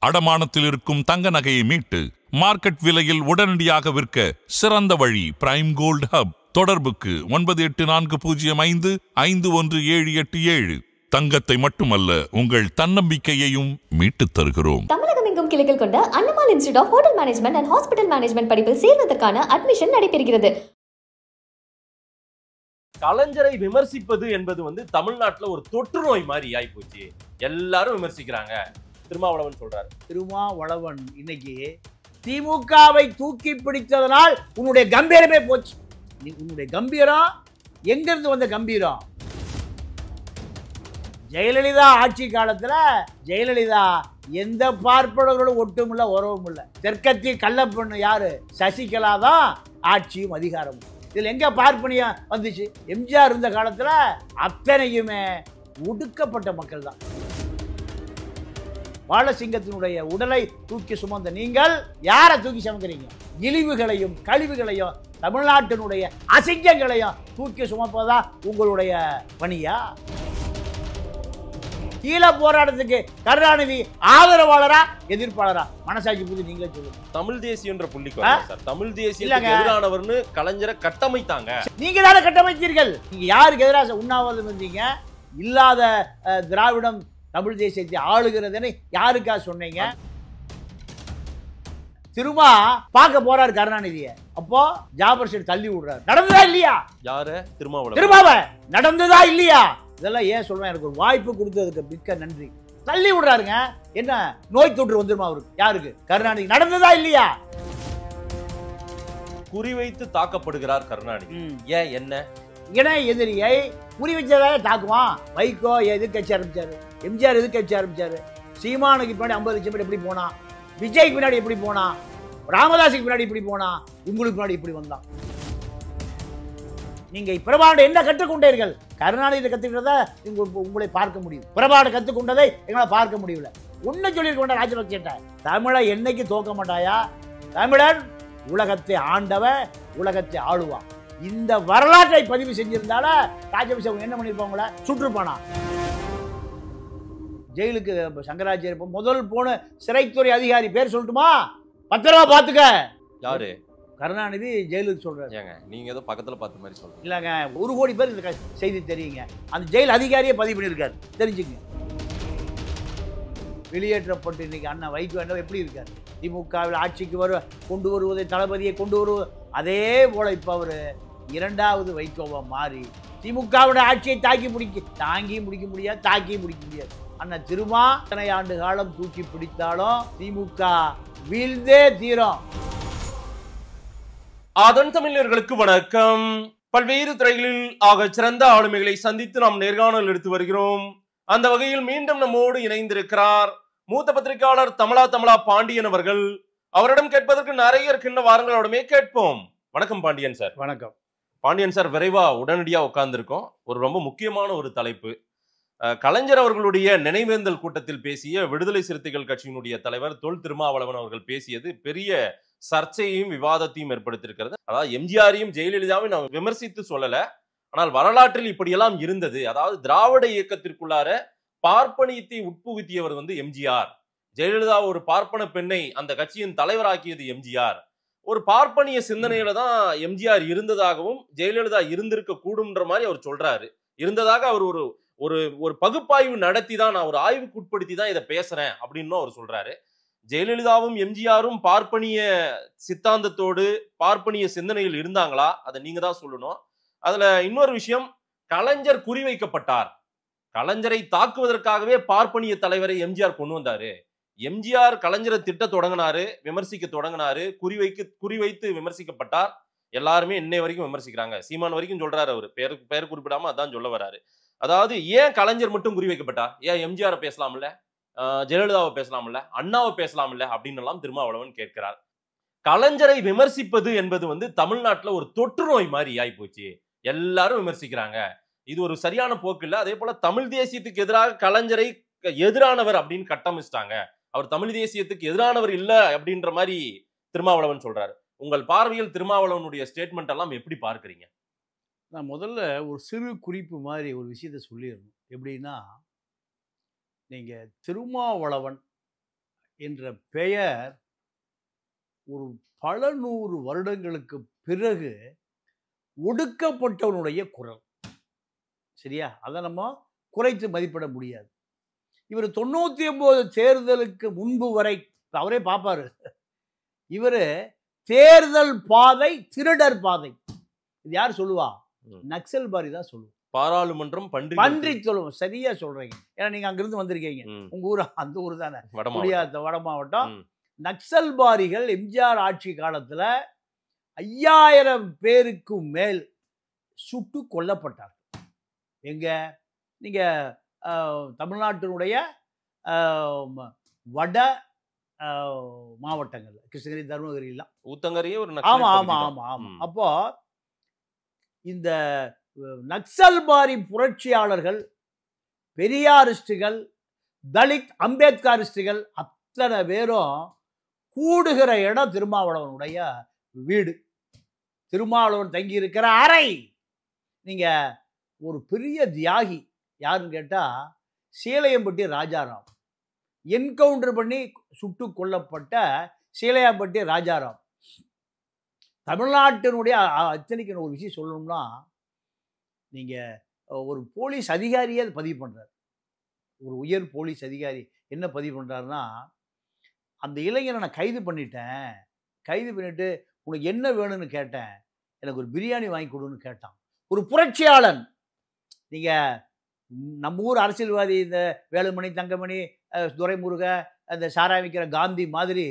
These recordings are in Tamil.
அடமானத்தில் இருக்கும் தங்க நகையை மீட்டு மார்க்கெட் விலையில் உடனடியாக விற்க சிறந்த வழி பிரைம் கோல்ட் ஹப். தொடர்புக்கு 9840551787. தங்கத்தை மட்டுமல்ல, உங்கள் தன்னம்பிக்கையையும் மீட்டுத் தருகிறோம். தமிழகம் எங்கும் கிளைகள் கொண்ட அண்ணமால் institute of hotel management and hospital management படிப்பில் சேர்வதற்கான அட்மிஷன் நடைபெறுகிறது. கலைஞரை விமர்சிப்பது என்பது தமிழ்நாட்டுல ஒரு தொற்று நோய் மாதிரி ஆயிப்போச்சு. எல்லாரும் விமர்சிக்கிறாங்க. திருமாவளவன் சொல்றாரு. திருமாவளவன் இன்னைக்கு திமுகவை தூக்கி பிடித்ததனால் உன்னுடைய கம்பீரமே போச்சு. உன்னுடைய கம்பீரம் எங்கிருந்து வந்த கம்பீரம்? ஜெயலலிதா ஆட்சி காலத்துல ஜெயலலிதா எந்த பார்ப்பனர்களும் ஒட்டும் இல்லை, உறவும் இல்லை. தெற்கத்தி கள்ளப்பண்ணு யாரு? சசிகலா தான் ஆட்சியும் அதிகாரமும். இதுல எங்க பார்ப்பனியம் வந்துச்சு? எம்ஜிஆர் இருந்த காலத்துல அத்தனையுமே ஒடுக்கப்பட்ட மக்கள் தான். பாலசிங்கத்தினுடைய உடலை தூக்கி சுமந்த நீங்கள் யாரை தூக்கி சுமக்கிறீங்க? இழிவுகளையும் கழிவுகளையும் தமிழ்நாட்டினுடைய அசிங்கங்களையும் தூக்கி சுமப்பதா உங்களுடைய பணியா? கீழ போராட்டத்துக்கு கருணாநிதி ஆதரவாளரா எதிர்ப்பாளரா? மனசாட்சி புரிஞ்சு நீங்களே சொல்லுங்க. தமிழ் தேசியன்ற புள்ளிக்கு சார், தமிழ் தேசியத்துக்கு எதிரானவர்னு கலைஞரை கட்டமைத்தாங்க. நீங்க தானே கட்டமைத்தீர்கள். நீங்க யாருக்கு எதிராக உண்ணாவிரதம் இருந்தீங்க? இல்லாத திராவிடம் தமிழ் தேசியத்தை ஆளுகிறதுன்னு யாருக்கா சொன்னீங்க? திரும்ப பார்க்க போறாரு கருணாநிதியை. அப்போ ஜாபர் ஷெட் தள்ளி விடுறாரு. நடந்ததா இல்லையா? யாரு? திருமாவளவன் நடந்ததா இல்லையா? இதெல்லாம் ஏன் சொல்றேன், எனக்கு ஒரு வாய்ப்பு கொடுத்ததுக்கு மிக்க நன்றி. தள்ளி விடுறாருங்க. என்ன நோய் தொற்று வந்துருமா அவருக்கு? யாருக்கு? கருணாநிதி. நடந்ததா இல்லையா? குறிவைத்து தாக்கப்படுகிறார் கருணாநிதி. ஏன்? என்ன இணை எதிரியை குறி வச்சதாக தாக்குவான். வைகோ எதுக்கு கட்சி ஆரம்பிச்சாரு? எம்ஜிஆர் எதுக்கு கட்சி ஆரம்பிச்சாரு? சீமானுக்கு பின்னாடி 50 லட்சம் பேர் எப்படி போனா? விஜய்க்கு பின்னாடி எப்படி போனா? ராமதாஸுக்கு பின்னாடி இப்படி போனா? உங்களுக்கு பின்னாடி இப்படி வந்தான். நீங்க பிரபாகரன் என்ன கற்றுக்கொண்டீர்கள்? கருணாநிதி கத்துக்கிட்டதை உங்களை பார்க்க முடியும். பிரபாகரன் கத்துக்கொண்டதை எங்களால் பார்க்க முடியல. ஒன்னு சொல்லியிருக்க ராஜபக்சேட்ட, தமிழை என்னைக்கு தோக்க மாட்டாயா? தமிழன் உலகத்தை ஆண்டவன், உலகத்தை ஆளுவான். இந்த வரலாற்றை பதிவு செஞ்சிருந்தால ராஜபக்சே என்ன பண்ணிருப்பாங்கள? சுற்றுப்பானா? ஜெயிலுக்கு சங்கராச்சாரிய முதல் போன சிறைத்துறை அதிகாரி பேர் சொல்லட்டுமா? பத்திரமா பாத்துக்க. யாரு? கருணாநிதி ஜெயிலுக்கு சொல்றாரு. நீங்க ஏதோ பக்கத்துல பார்த்த மாதிரி சொல்றீங்க. இல்லங்க, 1 கோடி பேர் இந்த செய்தி தெரியுங்க. அந்த ஜெயில் அதிகாரியே பதிவு பண்ணியிருக்காரு, தெரிஞ்சுங்க. வெளியேற்றப்பட்டு இன்னைக்கு அண்ணன் வைகோ எப்படி இருக்காரு? திமுகவில் ஆட்சிக்கு கொண்டு வருவதை, தளபதியை கொண்டு வருவது, அதே போல இப்ப அவரு 2வது வைகோவா மாறி திமுகவுடைய ஆட்சியை தாங்கி முடிக்க முடியாது, தாக்கி முடிக்க முடியாது. அண்ணன் திருமா இத்தனை ஆண்டு காலம் தூக்கி பிடித்தாலும் திமுக வீழ்ந்தே தீரும். அதன் தமிழர்களுக்கு வணக்கம். பல்வேறு துறைகளில் ஆக சிறந்த ஆளுமைகளை சந்தித்து நாம் நேர்காணல் எடுத்து வருகிறோம். அந்த வகையில் மீண்டும் நம்மோடு இணைந்திருக்கிறார் மூத்த பத்திரிகையாளர் தமிழா பாண்டியன் அவர்கள். அவரிடம் கேட்பதற்கு நிறைய இருக்கின்ற வாரங்களோடமே கேட்போம். வணக்கம் பாண்டியன் சார். வணக்கம் பாண்டியன் சார். விரைவா உடனடியா உட்கார்ந்துருக்கோம். ஒரு ரொம்ப முக்கியமான ஒரு தலைப்பு. கலைஞர் அவர்களுடைய நினைவேந்தல் கூட்டத்தில் பேசிய விடுதலை சிறுத்தைகள் கட்சியினுடைய தலைவர் தொல் திருமாவளவன் அவர்கள் பேசியது பெரிய சர்ச்சையையும் விவாதத்தையும் ஏற்படுத்தியிருக்கிறது. அதாவது எம்ஜிஆரையும் ஜெயலலிதாவையும் நான் விமர்சித்து சொல்லல, ஆனால் வரலாற்றில் இப்படியெல்லாம் இருந்தது. அதாவது திராவிட இயக்கத்திற்குள்ளார பார்ப்பனியத்தை உட்புகுத்தியவர் எம்ஜிஆர். ஜெயலலிதா ஒரு பார்ப்பன பெண்ணை அந்த கட்சியின் தலைவராக்கியது எம்ஜிஆர். ஒரு பார்ப்பனிய சிந்தனையில தான் எம்ஜிஆர் இருந்ததாகவும் ஜெயலலிதா இருந்திருக்க கூடும்ன்ற மாதிரி அவர் சொல்றாரு. இருந்ததாக அவர் ஒரு ஒரு பகுப்பாய்வு நடத்தி தான், நான் ஒரு ஆய்வுக்கு உட்படுத்தி தான் இதை பேசுறேன் அப்படின்னு அவர் சொல்றாரு. ஜெயலலிதாவும் எம்ஜிஆரும் பார்ப்பனிய சித்தாந்தத்தோடு பார்ப்பனிய சிந்தனையில் இருந்தாங்களா? அதை நீங்க தான் சொல்லணும். அதுல இன்னொரு விஷயம், கலைஞர் குறிவைக்கப்பட்டார். கலைஞரை தாக்குவதற்காகவே பார்ப்பனிய தலைவரை எம்ஜிஆர் கொண்டு வந்தாரு. எம்ஜிஆர் கலைஞரை திட்ட தொடங்கினாரு, விமர்சிக்க தொடங்கினாரு, குறிவைத்து விமர்சிக்கப்பட்டார். எல்லாருமே இன்னை வரைக்கும் விமர்சிக்கிறாங்க. சீமான் வரைக்கும் சொல்றாரு. அவரு பெயர் குறிப்பிடாம அதான் சொல்ல வராரு. அதாவது ஏன் கலைஞர் மட்டும் குறிவைக்கப்பட்டார்? ஏன் எம்ஜிஆரை பேசலாம்ல, ஜெயலலிதாவை பேசலாம்ல, அண்ணாவை பேசலாம்ல அப்படின்னு எல்லாம் திருமாவளவன் கேட்கிறார். கலைஞரை விமர்சிப்பது என்பது தமிழ்நாட்டுல ஒரு தொற்று நோய் மாதிரி ஆயிப்போச்சு. எல்லாரும் விமர்சிக்கிறாங்க. இது ஒரு சரியான போக்கு இல்ல. அதே போல தமிழ் தேசியத்துக்கு எதிராக கலைஞரை எதிரானவர் அப்படின்னு கட்டமைச்சிட்டாங்க. அவர் தமிழ் தேசியத்துக்கு எதிரானவர் இல்ல அப்படின்ற மாதிரி திருமாவளவன் சொல்றாரு. உங்கள் பார்வையில் திருமாவளவனுடைய ஸ்டேட்மெண்ட் எல்லாம் எப்படி பார்க்கிறீங்க? நான் முதல்ல ஒரு சிறு குறிப்பு மாதிரி ஒரு விஷயத்த சொல்லிடணும். எப்படின்னா, நீங்கள் திருமாவளவன் என்ற பெயர் ஒரு பல 100 வருடங்களுக்கு பிறகு ஒடுக்கப்பட்டவனுடைய குரல். சரியா? அதை நம்ம குறைத்து மதிப்பிட முடியாது. இவர் 99 தேர்தலுக்கு முன்பு வரை அவரே பார்ப்பாரு. இவர் தேர்தல் பாதை திருடர் பாதை. இது யார் சொல்லுவா? நக்சல் பாரி தான் சொல்லுவோம். பாராளுமன்றம் பன்றி சொல்லுவோம். சரியா சொல்றீங்க. ஏன்னா நீங்க அங்கிருந்து வந்திருக்கீங்க. உங்க ஊர் அந்த ஊர் தானே, வட மாவட்டம். நக்சல் பாரிகள் எம்ஜிஆர் ஆட்சி காலத்துல 5000 பேருக்கும் மேல் சுட்டு கொல்லப்பட்டார். எங்க நீங்க தமிழ்நாட்டினுடைய வட மாவட்டங்கள்ல, கிருஷ்ணகிரி, தருமபுரி எல்லாம், ஊத்தங்கரையே ஒரு ஆமா ஆமா ஆமா ஆமா. அப்போ இந்த நக்சல் பாரி புரட்சியாளர்கள், பெரியாரிஸ்டுகள், தலித் அம்பேத்கரிஸ்டுகள் அத்தனை பேரும் கூடுகிற இடம் திருமாவளவனுடைய வீடு, திருமாவளவன் தங்கி இருக்கிற அறை. நீங்க ஒரு பெரிய தியாகி யாருன்னு கேட்டா சீலையம்பட்டி ராஜாராம். என்கவுண்டர் பண்ணி சுட்டு கொல்லப்பட்ட சீலையம்பட்டி ராஜாராம். தமிழ்நாட்டினுடைய அத்தனைக்கு ஒரு விஷயம் சொல்லணும்னா, நீங்க ஒரு போலீஸ் அதிகாரியே பதிவு பண்றாரு. ஒரு உயர் போலீஸ் அதிகாரி என்ன பதிவு பண்றாருன்னா, அந்த இளைஞரை நான் கைது பண்ணிட்டேன், கைது பண்ணிட்டு உனக்கு என்ன வேணும்னு கேட்டேன், எனக்கு ஒரு பிரியாணி வாங்கி கொடுன்னு கேட்டான். ஒரு புரட்சியாளன். நீங்க நம்ம ஊர் அரசியல்வாதி இந்த வேலுமணி, தங்கமணி, துரைமுருக, அந்த சாரா விற்கிற காந்தி மாதிரி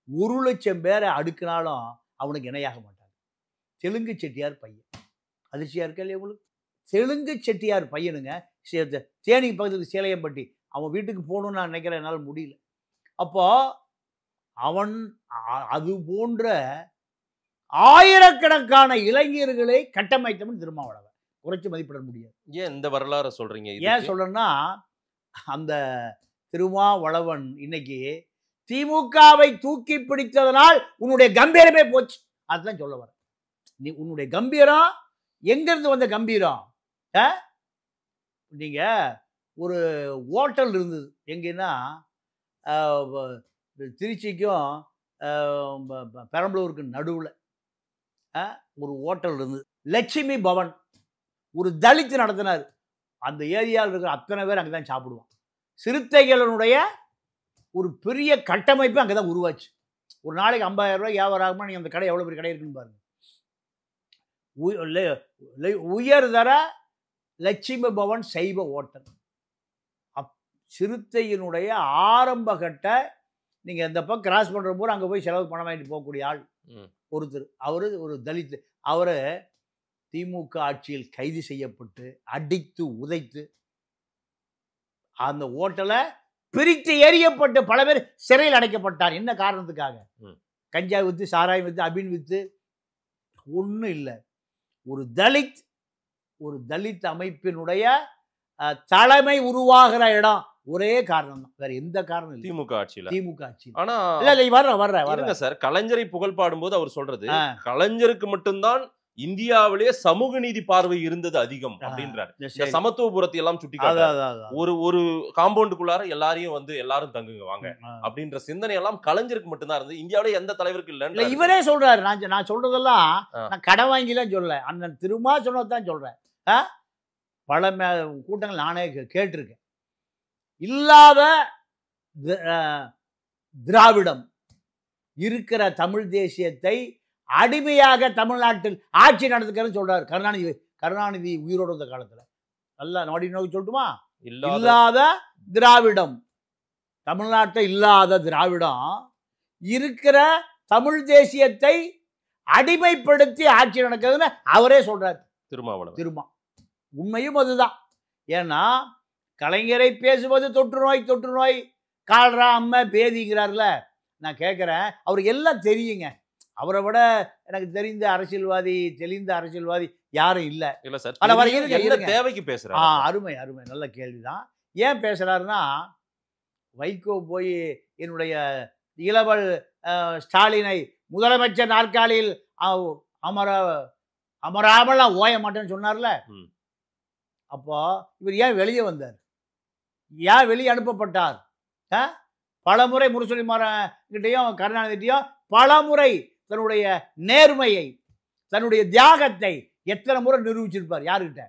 1,00,000 பேரை அடுக்கினாலும் அவனுக்கு இணையாக மாட்டாங்க. தெலுங்கு செட்டியார் பையன். அதிர்ச்சியா இருக்கா இல்லையா உங்களுக்கு? தெலுங்கு செட்டியார் பையனுங்க. தேனி பக்கத்துக்கு சீலையம்பட்டி. அவன் வீட்டுக்கு போகணும்னு நான் நினைக்கிறேன், என்னால் முடியல. அப்போ அவன் அது போன்ற ஆயிரக்கணக்கான இளைஞர்களை கட்டமைத்தவன் திருமாவளவன். குறைச்சு மதிப்பிட முடியாது. ஏன் இந்த வரலாறு சொல்றீங்க? ஏன் சொல்றேன்னா, அந்த திருமாவளவன் இன்னைக்கு திமுகவை தூக்கி பிடித்ததனால் உன்னுடைய கம்பீரமே போச்சு. அதுதான் சொல்ல வர. நீ உன்னுடைய கம்பீரம் எங்கிருந்து வந்த கம்பீரம்? நீங்க ஒரு ஹோட்டல் இருந்தது எங்கன்னா, திருச்சிக்கும் பெரம்பலூருக்கு நடுவில் ஒரு ஹோட்டல் இருந்தது, லட்சுமி பவன். ஒரு தலித் நடத்தினார். அந்த ஏரியாவில் இருக்கிற அத்தனை பேர் அங்கே தான் சாப்பிடுவான். சிறுத்தைகளுடைய ஒரு பெரிய கட்டமைப்பு அங்கே தான் உருவாச்சு. ஒரு நாளைக்கு 50,000 ரூபாய் வியாபாரம் ஆகுமா? நீங்கள் அந்த கடை எவ்வளோ பெரிய கடை இருக்குன்னு பாருங்க. உயர்தர லட்சுமி பவன் சைவ ஹோட்டல். சிறுத்தையினுடைய ஆரம்ப கட்ட, நீங்கள் இந்த பக்கம் கிராஸ் பண்ணுற போது அங்கே போய் செலவு பணம் வாங்கிட்டு போகக்கூடிய ஆள் ஒருத்தர். அவரு ஒரு தலித். அவரு திமுக ஆட்சியில் கைது செய்யப்பட்டு அடித்து உதைத்து அந்த ஹோட்டலை பிரித்து எறியப்பட்டு பல பேர் சிறையில் அடைக்கப்பட்டார். என்ன காரணத்துக்காக? கஞ்சா வித்து, சாராயம் வித்து, அபின் வித்து. ஒன்றும் இல்லை, ஒரு தலித் அமைப்பினுடைய தலைமை உருவாகிற இடம். ஒரே காரணம் தான், வேற எந்த காரணம் இல்லை. திமுக ஆட்சியில். ஆனா வர்ற சார், கலைஞரை புகழ் பாடும்போது அவர் சொல்றது, கலைஞருக்கு மட்டும்தான் இந்தியாவிலேயே சமூக நீதி பார்வை இருந்தது அதிகம் அப்படின்றாரு. சமத்துவபுரத்தை எல்லாம் சுட்டி ஒரு காம்பவுண்டுக்குள்ளார எல்லாரும் தங்குங்க வாங்க அப்படின்ற சிந்தனை எல்லாம் கலைஞருக்கு மட்டும்தான் இருந்தது. இந்தியாவில எந்த தலைவருக்கு இல்ல. இவரே சொல்றாரு. நான் சொல்றதெல்லாம் நான் கடை வாங்கிலாம் சொல்ல, அண்ணன் திருமா சொன்னதான் சொல்றேன். பல கூட்டங்கள் நானே கேட்டிருக்கேன். இல்லாத திராவிடம் இருக்கிற தமிழ் தேசியத்தை அடிமையாக தமிழ்நாட்டில் ஆட்சி நடத்துக்கிறன்னு சொல்றாரு கருணாநிதி உயிரோடு இருந்த காலத்துல. நல்லா நாடி நோக்கி சொல்லட்டுமா? இல்லாத திராவிடம், தமிழ்நாட்டை இல்லாத திராவிடம் இருக்கிற தமிழ் தேசியத்தை அடிமைப்படுத்தி ஆட்சி நடக்குதுன்னு அவரே சொல்றாரு திருமா. உண்மையும் அதுதான். ஏன்னா கலைஞரை பேசுவது தொற்று நோய் கால்ரா அம்மை பேதிங்கிறார்ல. நான் கேட்குறேன், அவருக்கு எல்லாம் தெரியுங்க. அவரை விட எனக்கு தெளிந்த அரசியல்வாதி யாரும் இல்லை. தேவைக்கு பேசுறாரு. அருமை நல்ல கேள்விதான். ஏன் பேசுறாருன்னா, வைகோ போய் என்னுடைய இளவல் ஸ்டாலினை முதலமைச்சர் நாற்காலியில் அமராமல் நான் ஓய மாட்டேன்னு சொன்னார்ல. அப்போ இவர் ஏன் வெளியே வந்தார்? ஏன் வெளியே அனுப்பப்பட்டார்? பலமுறை முரசொலி மாறன்கிட்டையும் கருணாநிதிட்டையும் பலமுறை தன்னுடைய நேர்மையை தன்னுடைய தியாகத்தை எத்தனை முறை நிரூபிச்சிருப்பார். யாருக்கிட்ட?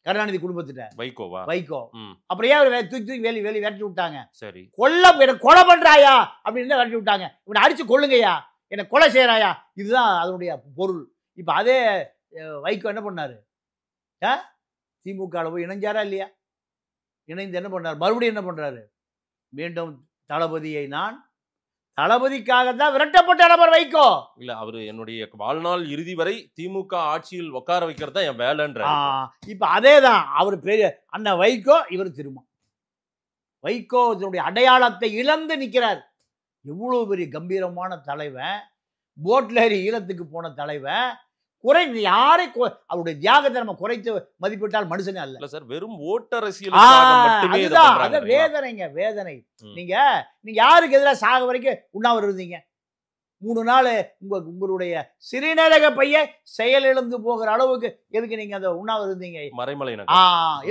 கருணாநிதி குடும்பத்திட்ட. வைகோ. அப்புறம் ஏன் தூக்கி வேலி விரட்டி விட்டாங்க? சரி, கொலை பண்றாயா அப்படின்னு விரட்டி விட்டாங்க. இவனை அடிச்சு கொள்ளுங்கய்யா, என்னை கொலை செய்யறாயா, இதுதான் அதனுடைய பொருள். இப்ப அதே வைகோ என்ன பண்ணாரு? திமுக போய் இணைஞ்சாரா இல்லையா? இணைந்து என்ன பண்ணார்? மறுபடியும் என்ன பண்றாரு? மீண்டும் தளபதியை நான் தளபதிக்காகத்தான் விரட்டப்பட்ட நபர் வைகோ. இல்ல, அவரு என்னுடைய வாழ்நாள் இறுதி வரை திமுக ஆட்சியில் உட்கார வைக்கிறது தான் என் வேலைன்ற. இப்ப அதேதான் அவர் பெரிய அண்ணன் வைகோ. இவர் திரும்ப வைகோ இதனுடைய அடையாளத்தை இழந்து நிற்கிறார். எவ்வளவு பெரிய கம்பீரமான தலைவன், போட்ல ஏறி ஈழத்துக்கு போன தலைவன். யாரை அவருடைய தியாகத்தை நம்ம குறைத்து மதிப்பிட்டால் மனுஷனே அல்ல சார். வெறும் ஓட்டரசியல் வேதனைங்க, வேதனை. நீங்க யாருக்கு எதிராக சாக வரைக்கும் உண்ணாவிரதம் இருந்தீங்க? 3 நாள் உங்களுடைய சிறுநீரக பைய செயலிழந்து போகிற அளவுக்கு எதுக்கு நீங்க அந்த உண்ணாவிரதம் இருந்தீங்க? மறைமலை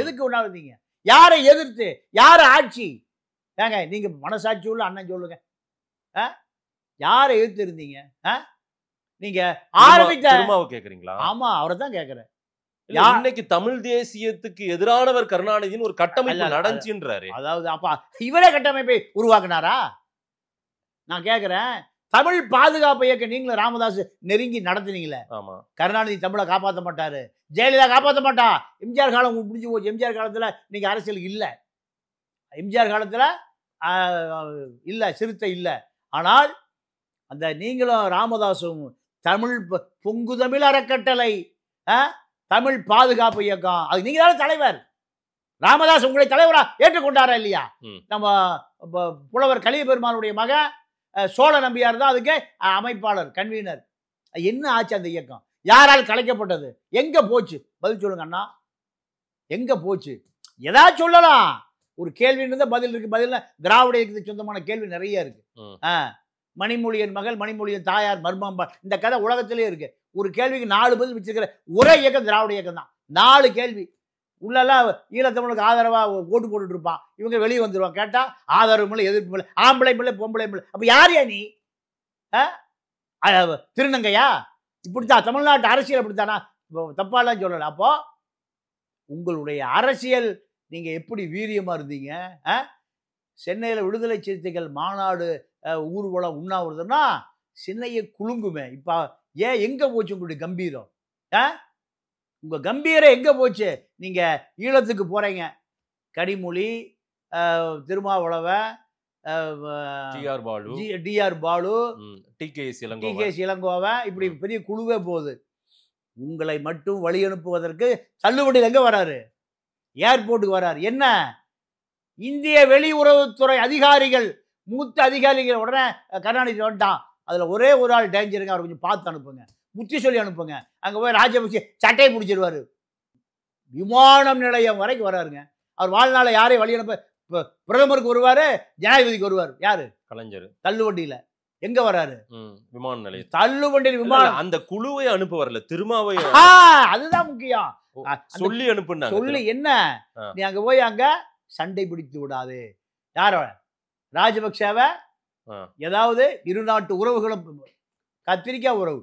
எதுக்கு உண்ணாவிரதம் இருந்தீங்க? யாரை எதிர்த்து? யார ஆட்சி? ஏங்க நீங்க மனசாட்சி உள்ள அண்ணன் சொல்லுங்க, யாரை எதிர்த்து இருந்தீங்க? நீங்க ஆரம்பித்த கேக்குறீங்களா? ஆமா, அவரை தான் கேக்குறேன். இன்னைக்கு தமிழ் தேசியத்துக்கு எதிரானவர் கருணாநிதியின் ஒரு கட்டமைப்பு நடந்துச்சுன்றாரு. அதாவது அப்ப இவரே கட்டமைப்பை உருவாக்குனாரா? நான் கேக்குறேன், தமிழ் பாதுகாப்பு இயக்கம் நீங்களும் ராமதாஸ் நெருங்கி நடத்துனீங்களே. ஆமா, கருணாநிதி தமிழை காப்பாற்ற மாட்டாரு, ஜெயலலிதா காப்பாற்ற மாட்டா. எம்ஜிஆர் காலம் முடிஞ்சு போச்சு. எம்ஜிஆர் காலத்துல நீங்க அரசியல் இல்ல, எம்ஜிஆர் காலத்துல இல்ல, சிறுத்தை இல்ல. ஆனால் அந்த நீங்களும் ராமதாசும் தமிழ் பொங்கு தமிழ் அறக்கட்டளை, தமிழ் பாதுகாப்பு இயக்கம், அது நீங்க தானே தலைவர். ராமதாஸ் உங்களை தலைவரா ஏற்றுக்கொண்டாரா இல்லையா? நம்ம புலவர் கலிய பெருமானுடைய மக சோழ நம்பியார் தான் அதுக்கு அமைப்பாளர், கன்வீனர். என்ன ஆச்சு அந்த இயக்கம்? யாரால் கலைக்கப்பட்டது? எங்க போச்சு? பதில் சொல்லுங்க அண்ணா, எங்க போச்சு? ஏதாச்சும் சொல்லலாம். ஒரு கேள்வி இருந்தா பதில் இருக்கு. பதில் திராவிட இயக்கத்துக்கு சொந்தமான கேள்வி நிறைய இருக்கு. மணிமொழியின் மகள், மணிமொழியின் தாயார், மர்மாம்பா, இந்த கதை உலகத்திலே இருக்கு. ஒரு கேள்விக்கு 4 பதில் வச்சிருக்கிற ஒரே இயக்கம் திராவிட இயக்கம் தான். 4 கேள்வி உள்ளெல்லாம் ஈழத்தமிழுக்கு ஆதரவா ஓட்டு போட்டுட்டு இருப்பான். இவங்க வெளியே வந்துருவான். கேட்டா ஆதரவு இல்லை, எதிர்ப்பு இல்லை, ஆம்பளை பிள்ளை பொம்பளை பிள்ளை. அப்ப யாரையா நீ? திருநங்கையா? இப்படித்தான் தமிழ்நாட்டு அரசியல், அப்படித்தானா? தப்பாலாம் சொல்லல. அப்போ உங்களுடைய அரசியல் நீங்க எப்படி வீரியமா இருந்தீங்க? சென்னையில் விடுதலை சிறுத்தைகள் மாநாடு ஊர்வலம் உண்ணாவிரதம்னா சென்னையை குலுங்குமே. இப்போ ஏன் எங்கே போச்சு உங்களுடைய கம்பீரம்? உங்கள் கம்பீரம் எங்கே போச்சு? நீங்கள் ஈழத்துக்கு போகிறீங்க, கனிமொழி, திருமாவளவன், டிஆர் பாலு, டிகேஎஸ் இளங்கோவன், இப்படி பெரிய குழுவே போகுது. உங்களை மட்டும் வழி அனுப்புவதற்கு தள்ளுவண்டியில் எங்கே வராரு? ஏர்போர்ட்டுக்கு வராரு. என்ன? இந்திய வெளியுறவுத்துறை அதிகாரிகள், மூத்த அதிகாரிகள் உடனே கருணாநிதி வந்துட்டான். அதுல ஒரே ஒரு ஆள் டேஞ்சருங்க, அவர் கொஞ்சம் பார்த்து அனுப்புங்க, புத்தி சொல்லி அனுப்புங்க. அங்க போய் ராஜபக்சே சட்டையை பிடிச்சிருவாரு. விமானம் நிலையம் வரைக்கும் வராருங்க. அவர் வாழ்நாள யாரையும் வழி அனுப்ப? பிரதமருக்கு வருவாரு, ஜனாதிபதிக்கு வருவார். யாரு? கலைஞர். தள்ளுவண்டியில எங்க வராரு? விமான நிலையம். தள்ளுவண்டியில் விமானம். அந்த குழுவை அனுப்ப வரல, திருமாவை. அதுதான் முக்கியம். சொல்லி அனுப்புனா. சொல்லி என்ன? நீ அங்க போய் அங்க சண்டை பிடித்து விடாது. யார? ராஜபக்சேவை ஏதாவது இருநாட்டு உறவுகளும், கத்திரிக்காய் உறவு.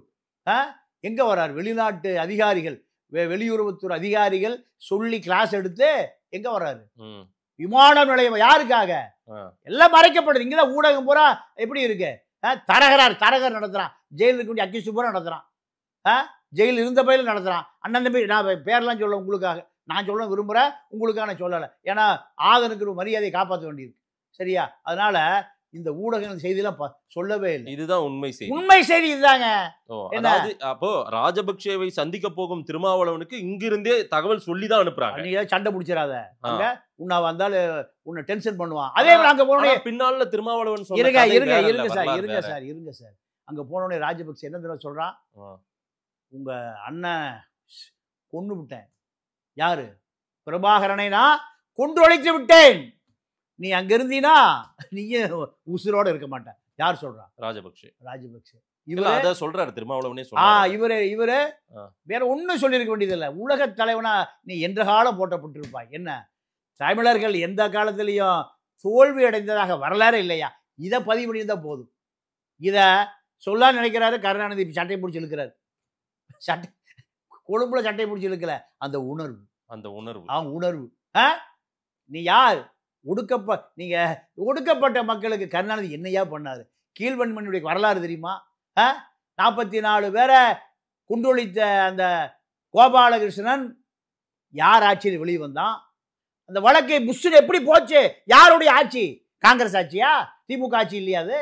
எங்க வர்றாரு? வெளிநாட்டு அதிகாரிகள், வெளியுறவுத்துறை அதிகாரிகள் சொல்லி கிளாஸ் எடுத்து எங்க வர்றாரு? விமான நிலையம். யாருக்காக? எல்லாம் மறைக்கப்படுது. இங்கதான் ஊடகம் பூரா எப்படி இருக்கு? தரகர் நடத்துறான். ஜெயிலுக்கு வேண்டிய அக்கிசு பூரா நடத்துறான். ஜெயில் இருந்த பயில நடத்துறான். அண்ணன் தம்பி, நான் பேரெல்லாம் சொல்ல உங்களுக்காக, நான் சொல்ல விரும்புகிறேன், உங்களுக்காக நான் சொல்லலை. ஏன்னா ஆதனுக்கு மரியாதையை காப்பாற்ற வேண்டியிருக்கு. சரியா? அதனால இந்த ஊடகங்கள் செய்தியெல்லாம் சொல்லவே இல்லை. இதுதான் உண்மை செய்தி. உண்மை செய்தி இதுதாங்க. அப்போ ராஜபக்சேவை சந்திக்க போகும் திருமாவளவனுக்கு இங்கிருந்தே தகவல் சொல்லிதான் அனுப்புறாங்க. நீ சண்டை பிடிச்சிடாத, உன்னை வந்தாலும் உன்னை டென்ஷன் பண்ணுவான். அதே மாதிரி அங்க போனோடனே பின்னால திருமாவளவன் இருங்க சார், அங்க போனோடனே ராஜபக்சே என்ன தெரியும் சொல்றான்? உங்க அண்ணன் கொன்னு விட்டேன். யாரு? பிரபாகரனை நான் கொன்று ஒழித்து விட்டேன். நீ அங்க இருந்தீனா நீயே உசுரோட இருக்க மாட்டேன். யார் சொல்றா? ராஜபக்சே. இவர சொல்றாரு திருமாவளவனே. இவரு வேற ஒன்னும் சொல்லியிருக்க வேண்டியதில்லை. உலக தலைவனா நீ என்ற காலம் போட்டப்பட்டிருப்பாய். என்ன தமிழர்கள் எந்த காலத்திலையும் தோல்வி அடைந்ததாக வரலாறு இல்லையா? இதை பதிவு பண்ணியிருந்தா போதும். இதை சொல்ல நினைக்கிறாரு கருணாநிதி, சட்டை பிடிச்சி இழுக்கிறாரு. சட்டை கொழும்புல சட்டை பிடிச்சி இழுக்கல, அந்த உணர்வு, அவன் உணர்வு. நீ யார்? நீங்க ஒடுக்கப்பட்ட மக்களுக்கு கருணாநிதி என்னையா பண்ணாரு? கீழ்வன்மனுடைய வரலாறு தெரியுமா? 44 பேரை குண்டொழித்த அந்த கோபாலகிருஷ்ணன் யார் ஆட்சியில் வெளியே வந்தான்? அந்த வழக்கை புஷ்ஷுன்னு எப்படி போச்சு? யாருடைய ஆட்சி? காங்கிரஸ் ஆட்சியா? திமுக ஆட்சி இல்லையா அது?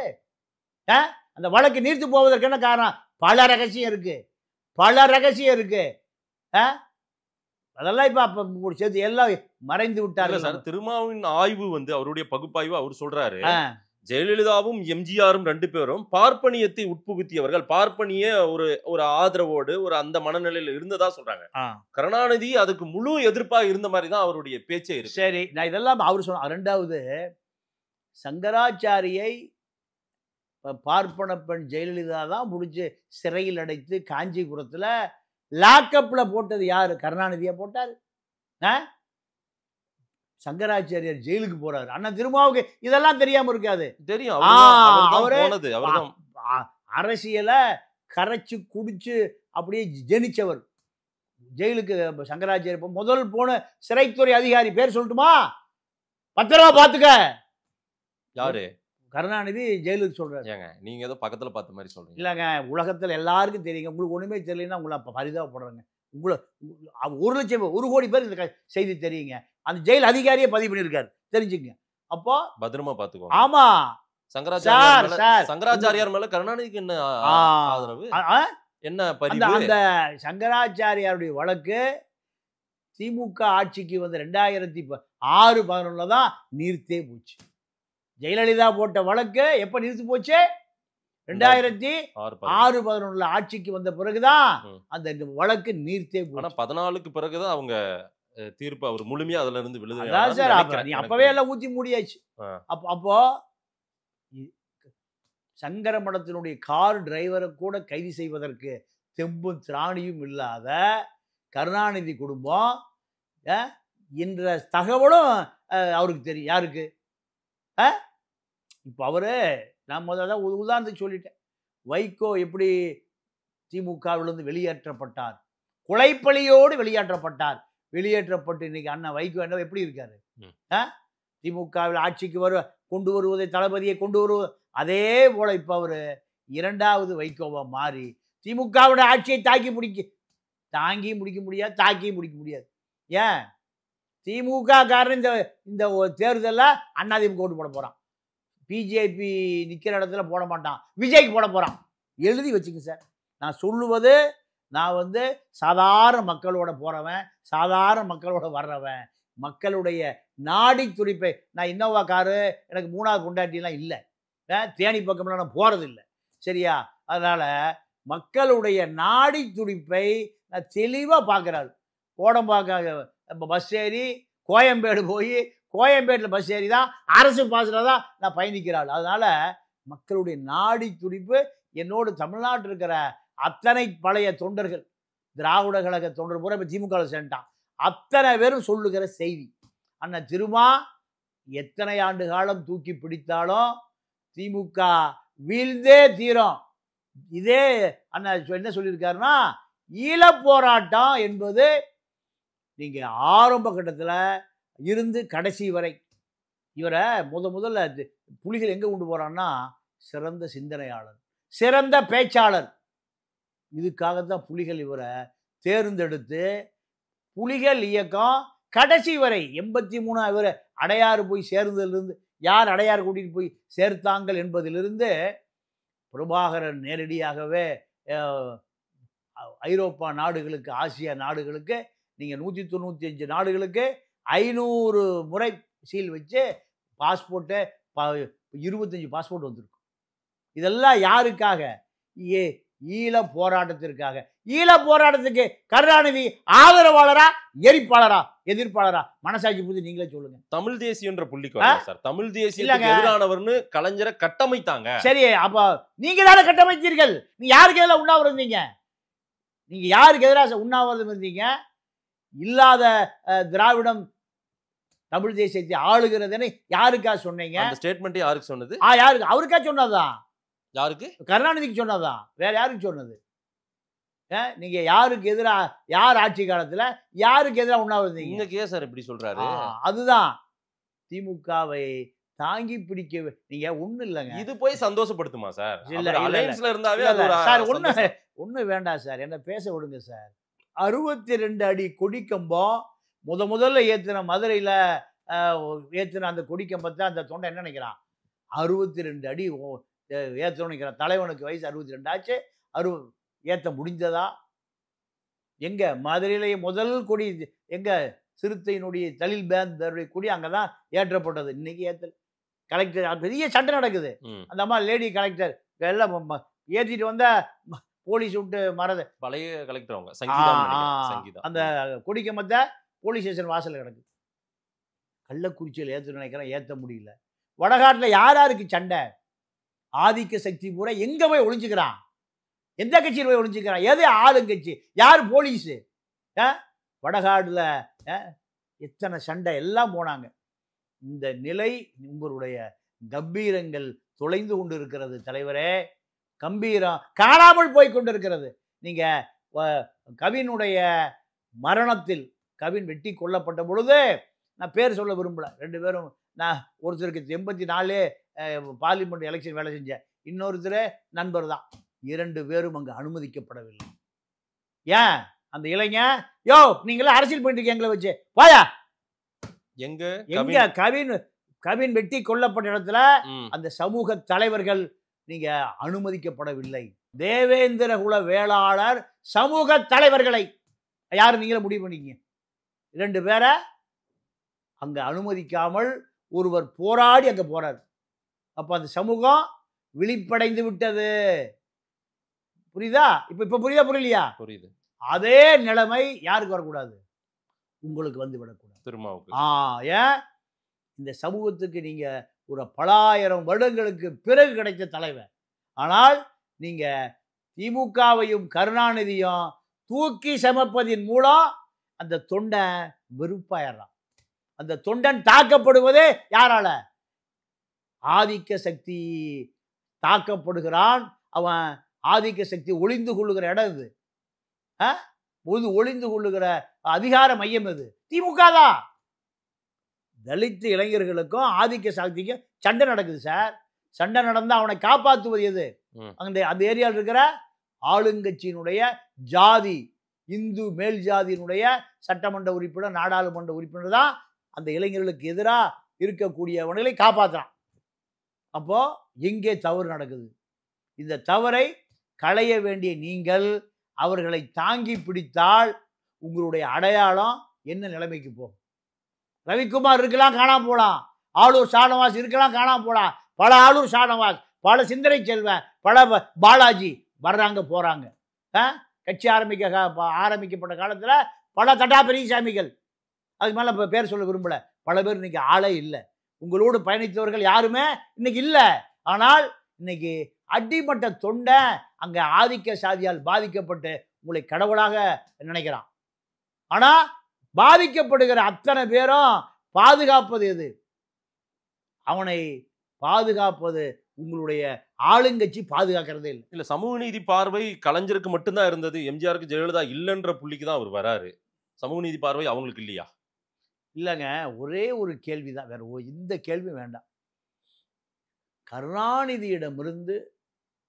அந்த வழக்கு நீர்த்து போவதற்கு என்ன காரணம்? பல ரகசியம் இருக்கு. அதெல்லாம் இப்ப அப்ப சேர்த்து எல்லாம் மறைந்து விட்டாரு சார். திருமாவின் ஆய்வு அவருடைய பகுப்பாய்வு அவர் சொல்றாரு, ஜெயலலிதாவும் எம்ஜிஆரும் 2 பேரும் பார்ப்பனியத்தை உட்புகுத்தியவர்கள், பார்ப்பனிய ஒரு ஆதரவோடு ஒரு அந்த மனநிலையில் இருந்ததா சொல்றாங்க. கருணாநிதி அதுக்கு முழு எதிர்ப்பா இருந்த மாதிரி தான் அவருடைய பேச்சே இருக்கு. சரி, நான் இதெல்லாம் அவர் சொன்ன. 2வது, சங்கராச்சாரியை பார்ப்பன பெண் ஜெயலலிதா தான் முடிச்சு சிறையில் அடைத்து காஞ்சிபுரத்துல லாக்கப்ல போட்டது யாரு? கருணாநிதியா போட்டாரு. சங்கராச்சாரியார் ஜெயிலுக்கு போறாரு. அண்ணன் திருமாவுக்கு இதெல்லாம் தெரியாம இருக்காது. தெரியும். அரசியல கரைச்சு குடிச்சு அப்படியே ஜெனிச்சவர். ஜெயிலுக்கு சங்கராச்சாரியர் முதல் போன சிறைத்துறை அதிகாரி பேர் சொல்லட்டுமா? பத்திரமா பாத்துக்க. யாரு? கருணாநிதி ஜெயிலுக்கு சொல்றாரு. ஏங்க நீங்க ஏதோ பக்கத்துல பார்த்த மாதிரி சொல்றீங்க. இல்லைங்க, உலகத்துல எல்லாருக்கும் தெரியுங்க. உங்களுக்கு ஒண்ணுமே தெரியலன்னா உங்களை பரிதாபப்படுறாங்க. உங்களை 1 லட்சம் 1 கோடி பேர் இந்த செய்தி தெரியுங்க. அந்த ஜெயில் அதிகாரியே பதிவு பண்ணியிருக்காரு, தெரிஞ்சுங்க. அப்போ பத்திரமா பாத்துக்கோ. ஆமா, சங்கராச்சாரியார் மேல கருணாநிதிக்கு என்ன ஆதரவு, என்ன பரிவு? அந்த சங்கராச்சாரியாருடைய வழக்கு திமுக ஆட்சிக்கு 2006-11 தான் நீர்த்தே போச்சு. ஜெயலலிதா போட்ட வழக்கு எப்ப நிறுத்து போச்சு? 2006-11 ஆட்சிக்கு வந்த பிறகுதான் அந்த வழக்கு நீர்த்தே போச்சு. 14க்கு பிறகுதான் அவங்க தீர்ப்பு அவர் முழுமையா அதுல இருந்து விழுது. அப்பவே எல்லாம் ஊத்தி மூடியாச்சு. அப்போ சங்கர மடத்தினுடைய கார் டிரைவரை கூட கைது செய்வதற்கு தெம்பும் திராணியும் இல்லாத கருணாநிதி குடும்பம் என்ற தகவலும் அவருக்கு தெரியும். யாருக்கு? இப்போ அவரு, நான் முதல்ல உதாரணத்துக்கு சொல்லிட்டேன். வைகோ எப்படி திமுகவிலிருந்து வெளியேற்றப்பட்டார், கொலைப்பழியோடு வெளியேற்றப்பட்டு இன்னைக்கு அண்ணன் வைகோ என்ன எப்படி இருக்காரு? திமுகவில் ஆட்சிக்கு கொண்டு வருவதை, தளபதியை கொண்டு வருவது, அதே போல இப்ப அவரு 2வது வைகோவா மாறி திமுகவுடைய ஆட்சியை தாக்கியும் முடிக்க முடியாது. ஏன்? திமுக காரன் இந்த தேர்தலில் அதிமுக ஓட்டு போட போறான். பிஜேபி நிக்கிற இடத்துல போட மாட்டான், விஜய்க்கு போட போறான். எழுதி வச்சுக்க சார். நான் சொல்லுவது, நான் சாதாரண மக்களோட போறவன், சாதாரண மக்களோட வர்றவன். மக்களுடைய நாடி துடிப்பை, நான் இன்னோவா காரு எனக்கு 3வது கொண்டாட்டிலாம் இல்லை, தேனி பக்கம்லாம் நான் போறது இல்லை, சரியா? அதனால மக்களுடைய நாடி துடிப்பை நான் தெளிவா பார்க்கிறாரு. கோடம்பாக்கம் பஸ் ஏறி கோயம்பேடு போய் கோயம்பேட்டில் பஸ் ஏறி தான் அரசு பாசில் தான் நான் பயணிக்கிறாள். அதனால மக்களுடைய நாடி துடிப்பு என்னோடு தமிழ்நாட்டில் இருக்கிற அத்தனை பழைய தொண்டர்கள், திராவிட கழக தொண்டர் பூரா இப்போ திமுகவில் சேர்ந்துட்டான், அத்தனை பேரும் சொல்லுகிற செய்தி, அண்ணன் திருமா எத்தனை ஆண்டு காலம் தூக்கி பிடித்தாலும் திமுக வீழ்ந்தே தீரும். இதே அண்ணன் என்ன சொல்லியிருக்காருன்னா, ஈழப்போராட்டம் என்பது நீங்க ஆரம்ப கட்டத்தில் இருந்து கடைசி வரை இவரை முதல்ல புலிகள் எங்க கொண்டு போறான்னா, சிறந்த சிந்தனையாளர், சிறந்த பேச்சாளர். இதுக்காகத்தான் புலிகள் இவரை தேர்ந்தெடுத்து புலிகள் இயக்கம் கடைசி வரை 83 இவர் அடையாறு போய் சேர்ந்ததிலிருந்து, யார் அடையாறு கூட்டிட்டு போய் சேர்த்தாங்கள் என்பதிலிருந்து பிரபாகரன் நேரடியாகவே ஐரோப்பா நாடுகளுக்கு, ஆசியா நாடுகளுக்கு, நீங்கள் 195 நாடுகளுக்கு 500 முறை சீல் வச்சு பாஸ்போர்ட்டு 25 பாஸ்போர்ட் வந்திருக்கும். இதெல்லாம் யாருக்காக? ஈழ போராட்டத்திற்காக. ஈழ போராட்டத்துக்கு கருணாநிதி ஆதரவாளரா, எதிர்ப்பாளரா? மனசாட்சி புரிஞ்சு நீங்களே சொல்லுங்க. தமிழ் தேசியன்ற புள்ளிக்கு சார், தமிழ் தேசியத்துக்கு எதிரானவர்னு கலைஞரை கட்டமைத்தாங்க. சரி, அப்ப நீங்க தானே கட்டமைத்தீர்கள். நீங்க யாருக்கு எதிராக உண்ணாவிரதம் இருந்தீங்க? நீங்க யாருக்கு எதிராக உண்ணாவிரதம் இருந்தீங்க? இல்லாத திராவிடம் தமிழ் தேசியத்தை ஆளுகிறதுன்னு யாருக்கா சொன்னீங்க? அந்த ஸ்டேட்மெண்ட் யாருக்கு சொன்னது? யாருக்கு? அவருக்கா சொன்னதான். யாருக்கு? கருணாநிதிக்கு சொன்னதான். வேற யாருக்கு சொன்னது? நீங்க யாருக்கு எதிராக, யார் ஆட்சி காலத்துல யாருக்கு எதிராக உண்ணாவிரதம்? இன்னைக்கு ஏன் சார் இப்படி சொல்றாரு? அதுதான் திமுகவை தாங்கி பிடிக்க. நீங்க ஒண்ணு இல்லைங்க, இது போய் சந்தோஷப்படுத்துமா சார்? இல்ல அலையன்ஸ்ல இருந்தாவே சார் ஒண்ணு வேண்டாம் சார், என்ன பேச விடுங்க சார். 62 அடி கொடிக்கம்பம் முதல்ல ஏத்துன மதுரையில ஏத்துன அந்த கொடிக்கம்பத்தை அந்த தொண்டை என்ன நினைக்கிறான்? 62 அடி ஏத்தணும்னு நினைக்கிறான். தலைவனுக்கு வயசு 62 ஆச்சு. ஏத்த முடிந்ததா? எங்க மதுரையிலேயே முதல் கொடி எங்க? சிறுத்தையினுடைய தலில் பேந்தருடைய கொடி அங்கதான் ஏற்றப்பட்டது. இன்னைக்கு ஏத்தல். கலெக்டர் பெரிய சண்டை நடக்குது. அந்த அம்மா லேடி கலெக்டர் எல்லாம் ஏற்றிட்டு வந்தா போலீஸ் விட்டு மறத பழைய கலெக்டர் அவங்க சங்கீதா அந்த கொடிக்கம்பத்தை போலீஸ் ஸ்டேஷன் வாசல்ல கிடக்கு. கள்ளக்குறிச்சியில் ஏற்ற நினைக்கிறேன், ஏற்ற முடியல. வடகாட்டில் யாருக்கு சண்டை? ஆதிக்க சக்தி பூரா எங்க போய் ஒளிஞ்சுக்கிறான்? எந்த கட்சியில் போய் ஒளிஞ்சுக்கிறான்? எது ஆளுங்கட்சி? யார் போலீஸு? வடகாடுல எத்தனை சண்டை எல்லாம் போனாங்க. இந்த நிலை உங்களுடைய கம்பீரங்கள் தொலைந்து கொண்டு இருக்கிறது தலைவரே. கம்பீரம் காணாமல் போய் கொண்டிருக்கிறது. நீங்க கவினுடைய மரணத்தில் கவின் வெட்டி கொல்லப்பட்ட பொழுது, நான் பேர் சொல்ல விரும்பல, 2 பேரும், நான் ஒருத்தருக்கு 84 பார்லிமெண்ட் எலெக்ஷன் வேலை செஞ்சேன், இன்னொருத்தர் நண்பர் தான். 2 பேரும் அங்கு அனுமதிக்கப்படவில்லை. ஏன்? அந்த இளைஞன், யோ நீங்களே அரசியல் பண்ணிட்டு எங்களை வச்சு வாயா. எங்க கவின் வெட்டி கொல்லப்பட்ட இடத்துல அந்த சமூக தலைவர்கள் நீங்க அனுமதிக்கப்படவில்லை. தேவேந்திர குல வேளாளர் சமூக தலைவர்களை யாரு நீங்களே முடிவு பண்ணிக்கீங்க. 2 பேரை அங்க அனுமதிக்காமல் ஒருவர் போராடி அங்க போறாரு. அப்ப அந்த சமூகம் விழிப்படைந்து விட்டது. புரியுதா? இப்ப புரியுதா புரியலையா? புரியுது. அதே நிலைமை யாருக்கு வரக்கூடாது? உங்களுக்கு வந்து விடக்கூடாது. ஏன்? இந்த சமூகத்துக்கு நீங்க ஒரு பலாயிரம் வருடங்களுக்கு பிறகு கிடைத்த தலைவர். ஆனால் நீங்க திமுகவையும் கருணாநிதியும் தூக்கி சமப்பதின் மூலம் அந்த தொண்டன் வெறுப்பாயிடுறான். அந்த தொண்டன் தாக்கப்படுவதே யாரால? ஆதிக்க சக்தி தாக்கப்படுகிறான். அவன் ஆதிக்க சக்தி ஒளிந்து கொள்ளுகிற இடம் இது. ஒளிந்து கொள்ளுகிற அதிகார மையம் இது திமுக தான். தலித் இளைஞர்களுக்கும் ஆதிக்க சக்திக்கும் சண்டை நடக்குது சார். சண்டை நடந்தா அவனை காப்பாற்றுவது எது? அந்த ஏரியாவில் இருக்கிற ஆளுங்கட்சியினுடைய ஜாதி, இந்து மேல் ஜாதியினுடைய சட்டமன்ற உறுப்பினர், நாடாளுமன்ற உறுப்பினர் தான் அந்த இளைஞர்களுக்கு எதிராக இருக்கக்கூடியவர்களை காப்பாற்றுறான். அப்போ எங்கே தவறு நடக்குது? இந்த தவறை களைய வேண்டிய நீங்கள் அவர்களை தாங்கி பிடித்தால் உங்களுடைய அடையாளம் என்ன நிலைமைக்கு போகும்? ரவிக்குமார் இருக்கலாம், காணாம போலாம். ஆளூர் ஷானவாஸ் இருக்கலாம், காணாம போலாம். பல ஆளூர் ஷானவாஸ், பல சிந்தனை செல்வன், பல பாலாஜி வர்றாங்க போறாங்க. கட்சி ஆரம்பிக்கப்பட்ட காலத்துல பல தட்டா பெரியசாமிகள், அதுக்கு மேல பேர் சொல்ல விரும்பல, பல பேர் இன்னைக்கு ஆளே இல்லை. உங்களோடு பயணித்தவர்கள் யாருமே இன்னைக்கு இல்லை. ஆனால் இன்னைக்கு அடிமட்ட தொண்டை அங்க ஆதிக்க சாதியால் பாதிக்கப்பட்டு உங்களை கடவுளாக நினைக்கிறான். ஆனா பாதிக்கப்படுகிற அத்தனை பேரும் பாதுகாப்பது எது? அவனை பாதுகாப்பது உங்களுடைய ஆளுங்கட்சி பாதுகாக்கிறதே இல்லை. இல்ல, சமூக நீதி பார்வை கலைஞருக்கு மட்டும்தான் இருந்தது, எம்ஜிஆருக்கு ஜெயலலிதா இல்லைன்ற புள்ளிக்கு தான் அவர் வராரு. சமூக நீதி பார்வை அவங்களுக்கு இல்லையா? இல்லைங்க, ஒரே ஒரு கேள்விதான், வேற இந்த கேள்வி வேண்டாம். கருணாநிதியிடமிருந்து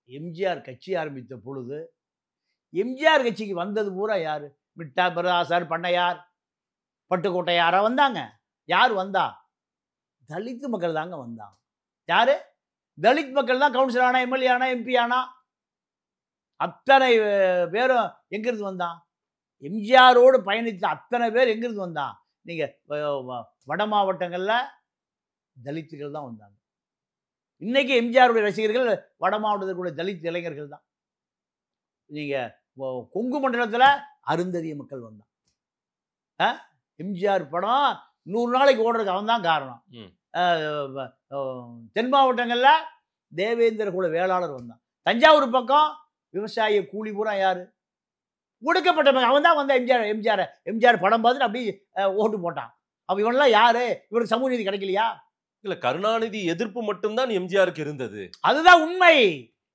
எம்ஜிஆர் கட்சி ஆரம்பித்த பொழுது எம்ஜிஆர் கட்சிக்கு வந்தது பூரா யாரு? மிட்டா பிரதாசார், பண்ணையார், பட்டுக்கோட்டையாரா வந்தாங்க? யார் வந்தா? தலித் மக்கள் தாங்க வந்தாங்க. யாரு? தலித் மக்கள் தான் கவுன்சிலர் ஆனா, எம்எல்ஏ ஆனா, எம்பி ஆனா. அத்தனை பேரும் எங்கிருந்து வந்தான்? எம்ஜிஆரோடு பயணித்த அத்தனை பேர் எங்கிருந்து வந்தான்? நீங்க வட மாவட்டங்கள்ல தலித்துகள் தான் வந்தாங்க. இன்னைக்கு எம்ஜிஆருடைய ரசிகர்கள் வட மாவட்டத்திற்குள்ள தலித் இளைஞர்கள் தான். நீங்க கொங்கு மண்டலத்தில் அருந்ததிய மக்கள் வந்தான். எம்ஜிஆர் படம் 100 நாளைக்கு ஓடுறதுக்கு அவன் தான் காரணம். தென் மாவட்டங்கள்ல தேவேந்திர குல வேளாளர் வந்தான். தஞ்சாவூர் பக்கம் விவசாய கூலி பூரா யாரு? ஒடுக்கப்பட்ட அவன் தான் வந்தான். எம்ஜிஆர் படம் பார்த்துட்டு அப்படியே ஓட்டு போட்டான். அப்ப இவன்லாம் யாரு? இவருக்கு சமூக நீதி கிடைக்கலையா? இல்ல, கருணாநிதி எதிர்ப்பு மட்டும்தான் எம்ஜிஆருக்கு இருந்தது. அதுதான் உண்மை.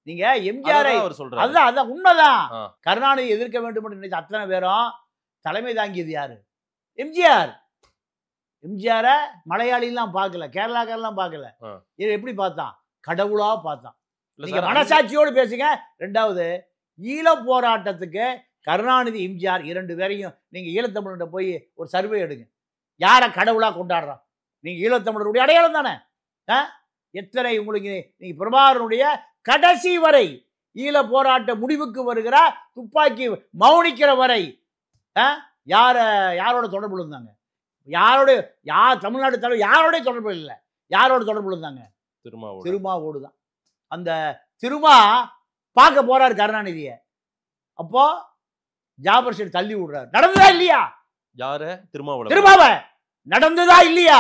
நீங்க எம்ஜிஆரை அவர் சொல்றாரு. அதான் உண்மைதான். கருணாநிதி எதிர்க்க வேண்டும் என்று நினைச்ச அத்தனை பேரும் தலைமை தாங்கியது யாரு? எம்ஜிஆர். எம்ஜிஆர மலையாளிலாம் பார்க்கல, கேரளாக்காரெல்லாம் பார்க்கல. இதை எப்படி பார்த்தான்? கடவுளா பார்த்தான். நீங்க மனசாட்சியோடு பேசுங்க. ரெண்டாவது, ஈழ போராட்டத்துக்கு கருணாநிதி எம்ஜிஆர் 2 பேரையும் நீங்க ஈழத்தமிழர்கிட்ட போய் ஒரு சர்வே எடுங்க. யாரை கடவுளா கொண்டாடுறான்? நீங்க ஈழத்தமிழருடைய அடையாளம் தானே. எத்தனை உங்களுக்கு நீங்க பிரபாகரனுடைய கடைசி வரை ஈழ போராட்ட முடிவுக்கு வருகிற துப்பாக்கி மௌனிக்கிற வரை யாரோட தொடர்பு இருந்தாங்க? தமிழ்நாடு தலைவர் யாரோட தொடர்பு இல்லை. யாரோட தொடர்பு இருந்தாங்க? திருமாவோடு தான். அந்த திருமா பார்க்க போறாரு கருணாநிதியை. அப்போ ஜாபர் ஷேட் தள்ளி விடுறாரு. நடந்ததா இல்லையா? யார? திருமாவை. நடந்ததா இல்லையா?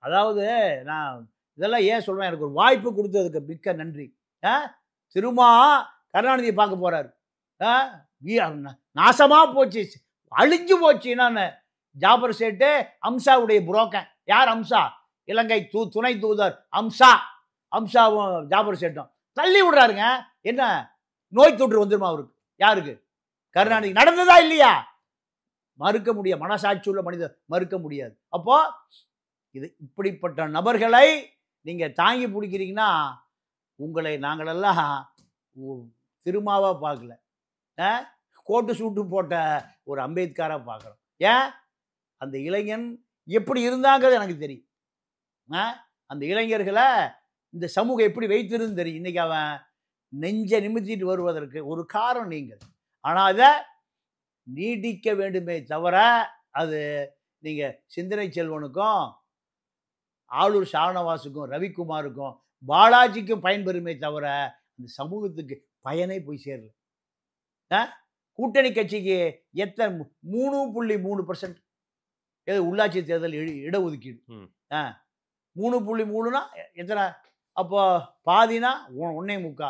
அதாவது நான் இதெல்லாம் ஏன் சொல்றேன், எனக்கு ஒரு வாய்ப்பு கொடுத்ததுக்கு மிக்க நன்றி. திருமா கருணாநிதியை பார்க்க போறாரு. நாசமா போச்சு, அழிஞ்சு போச்சு. நான் ஜாபர் சேட்டு அம்சாவுடைய புரோக்கன். யார் அம்சா? இலங்கை துணை தூதர் அம்சாவும் ஜாபர் சேட்டும் தள்ளி விடுறாருங்க. என்ன நோய் தொற்று வந்துருமா அவருக்கு? யாருக்கு? கருணாநிதி. நடந்ததா இல்லையா? மறுக்க முடியாது. மனசாட்சி உள்ள மனிதர் மறுக்க முடியாது. அப்போ இது இப்படிப்பட்ட நபர்களை நீங்க தாங்கி பிடிக்கிறீங்கன்னா உங்களை நாங்களெல்லாம் திருமாவா பார்க்கல, கோட்டு சூட்டு போட்ட ஒரு அம்பேத்கரா பார்க்குறோம். ஏன்? அந்த இளைஞன் எப்படி இருந்தாங்கிறது எனக்கு தெரியும். அந்த இளைஞர்களை இந்த சமூகம் எப்படி வைத்திருந்து தெரியும். இன்னைக்கு அவன் நெஞ்ச நிமித்திட்டு வருவதற்கு ஒரு காரணம் நீங்கள். ஆனால் அதை நீடிக்க வேண்டுமே தவிர அது நீங்க சிந்தனை செல்வனுக்கும் ஆளூர் ஷானவாசுக்கும் ரவிக்குமாருக்கும் பாலாஜிக்கும் பயன்பெறுமே தவிர அந்த சமூகத்துக்கு பயனே போய் சேரல. கூட்டணி கட்சிக்கு எத்தனை 3.3% உள்ளாட்சி தேர்தல் இடஒதுக்கீடு. 3.3னா எத்தனை? அப்போ பாதினா 1.25,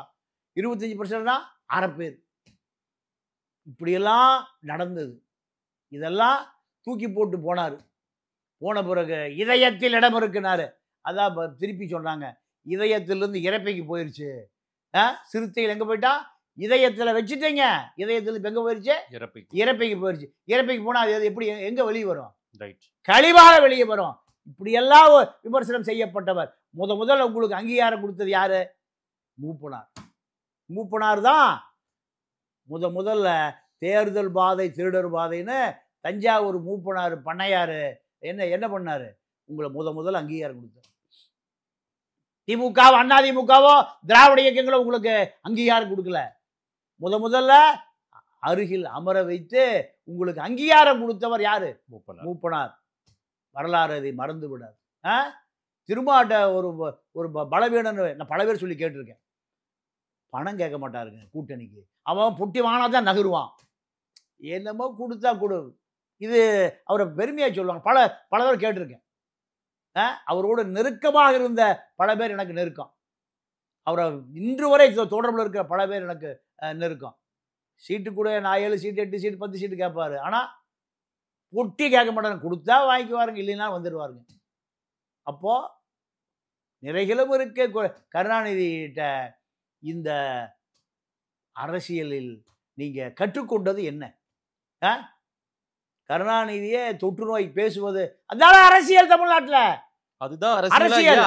25%னா அரை பேர். இப்படியெல்லாம் நடந்தது. இதெல்லாம் தூக்கி போட்டு போனார். போன பிறகு இதயத்தில் இடம் இருக்குனாரு. அதான் திருப்பி சொன்னாங்க, இதயத்திலிருந்து இறப்பைக்கு போயிருச்சு. சிறுத்தைகள் எங்கே போயிட்டா? இதயத்தில் வச்சுட்டீங்க. இதயத்தில் இப்போ எங்கே போயிருச்சு? இறப்பைக்கு போயிருச்சு. இறப்பைக்கு போனால் அது எப்படி எங்கே வெளியே வரும்? கழிவாக வெளியே வரும். இப்படியெல்லாம் விமர்சனம் செய்யப்பட்டவர். முதல்ல உங்களுக்கு அங்கீகாரம் கொடுத்தது யாரு? மூப்பனார் தான் முதல்ல தேர்தல் பாதை திருடர் பாதைன்னு தஞ்சாவூர் மூப்பனார் பண்ணையாரு என்ன பண்ணாரு? உங்களை முதல்ல அங்கீகாரம் கொடுத்தார். திமுகவோ அதிமுகவோ திராவிட இயக்கங்களோ உங்களுக்கு அங்கீகாரம் கொடுக்கல. முதல்ல அருகில் அமர வைத்து உங்களுக்கு அங்கீகாரம் கொடுத்தவர் யாரு? மூப்பனார். வரலாறு அதை மறந்து விடாது. திருமாட்ட ஒரு பலவீனன்னு நான் பல பேர் சொல்லி கேட்டிருக்கேன். பணம் கேட்க மாட்டாருங்க கூட்டணிக்கு. அவன் பொட்டி வாங்கினா தான் நகருவான். என்னமோ கொடுத்தா கொடு. இது அவரை பெருமையாக சொல்லுவாங்க. பல பேர் கேட்டிருக்கேன். அவரோட நெருக்கமாக இருந்த பல பேர் எனக்கு நெருக்கம். அவரை இன்று வரை தொடர்பில் இருக்கிற பல பேர் எனக்கு நெருக்கம். சீட்டு கூட நான் 7 சீட்டு 8 சீட்டு 10 சீட்டு கேட்பாரு. ஆனால் பொட்டி கேட்க மாட்டாங்க. கொடுத்தா வாங்கிக்குவாருங்க, இல்லைன்னா வந்துடுவாருங்க. அப்போ நிறைகளும் இருக்க கருணாநிதியிட்ட இந்த அரசியலில் நீங்க கற்றுக்கொண்டது என்ன? கருணாநிதியே தொற்று நோய் பேசுவது அதான அரசியல் தமிழ்நாட்டில். அதுதான் அரசியல்.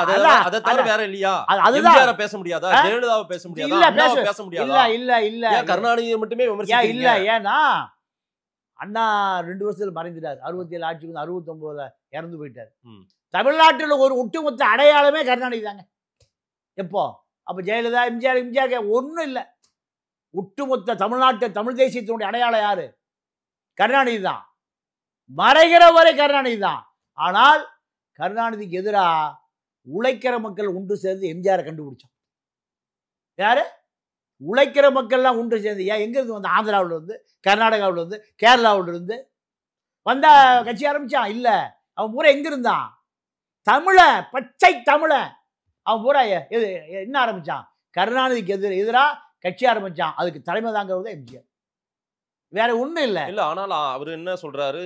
அதை தவிர வேற இல்லையா? அதுதான் பேச முடியாதா? ஜெயலலிதாவை பேச முடியாதா? பேச முடியாதா? இல்ல கருணாநிதியை மட்டுமே விமர்சிக்க இல்ல. ஏன்னா அண்ணா 2 வருஷத்துல மறைஞ்சிட்டார். 67 ஆட்சிக்கு 69 இறந்து போயிட்டார். தமிழ்நாட்டில் ஒரு ஒட்டுமொத்த அடையாளமே கருணாநிதி தாங்க. எப்போ? அப்ப ஜெயலலிதா எம்ஜிஆர் ஒன்றும் இல்லை. ஒட்டுமொத்த தமிழ்நாட்டு தமிழ் தேசியத்தினுடைய அடையாளம் யாரு? கருணாநிதி தான். மறைகிற வரை கருணாநிதி தான். ஆனால் கருணாநிதிக்கு எதிராக உழைக்கிற மக்கள் ஒன்று சேர்ந்து எம்ஜிஆரை கண்டுபிடிச்சோம். யாரு? உழைக்கிற மக்கள்லாம் ஒன்று சேர்ந்து. ஏன் எங்க இருந்து வந்து? ஆந்திராவில் இருந்து, கர்நாடகாவில் இருந்து, கேரளாவில் இருந்து வந்த கட்சி ஆரம்பிச்சான். இல்ல, அவன் பூரா எங்க இருந்தான்? தமிழ, பச்சை தமிழ. அவன் பூரா என்ன ஆரம்பிச்சான்? கருணாநிதிக்கு எதிராக கட்சி ஆரம்பிச்சான். அதுக்கு தலைமை தாங்கிறது எம்ஜிஆர். வேற ஒண்ணும் இல்ல. இல்ல ஆனால் அவர் என்ன சொல்றாரு,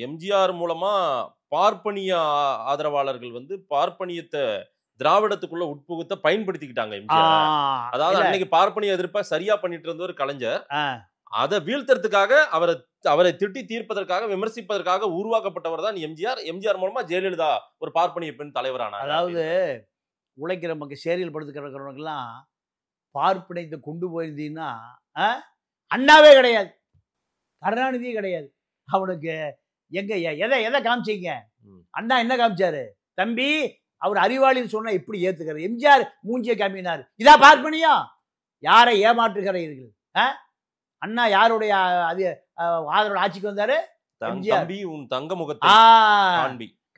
எம்ஜிஆர் மூலமா பார்ப்பனிய ஆதரவாளர்கள் வந்து பார்ப்பனியத்தை திராவிடத்துக்குள்ள உட்புகுத்த பயன்படுத்திக்கிட்டாங்க எம்ஜிஆர். அதாவது அன்னைக்கு பார்ப்பனிய எதிர்ப்ப சரியா பண்ணிட்டு இருந்த ஒரு கலைஞர் அதை வீழ்த்துறதுக்காக அவரை திட்டி தீர்ப்பதற்காக விமர்சிப்பதற்காக உருவாக்கப்பட்டவர் தான் எம்ஜிஆர். எம்ஜிஆர் மூலமா ஜெயலலிதா ஒரு பார்ப்பனிய பெண் தலைவரானார். அதாவது உழைக்கிற மக்கள் சேரியில் படுத்து கிடக்கிறவனுக்கெல்லாம் பார்ப்பனியத்தை கொண்டு போயிருந்தீங்கன்னா அண்ணாவே கிடையாது, கருணாநிதியே கிடையாது. அவனுக்கு எங்க எதை காமிச்சிங்க? அண்ணா என்ன காமிச்சாரு? தம்பி அவர் அறிவாளின்னு சொன்னா எப்படி ஏத்துக்கிறார்? எம்ஜிஆர் மூஞ்சியை காமினார். இதா பார்ப்பனியம்? யாரை ஏமாற்றுகிறீர்கள்? அண்ணா யாருடைய ஆதரவு ஆட்சிக்கு வந்தாரு?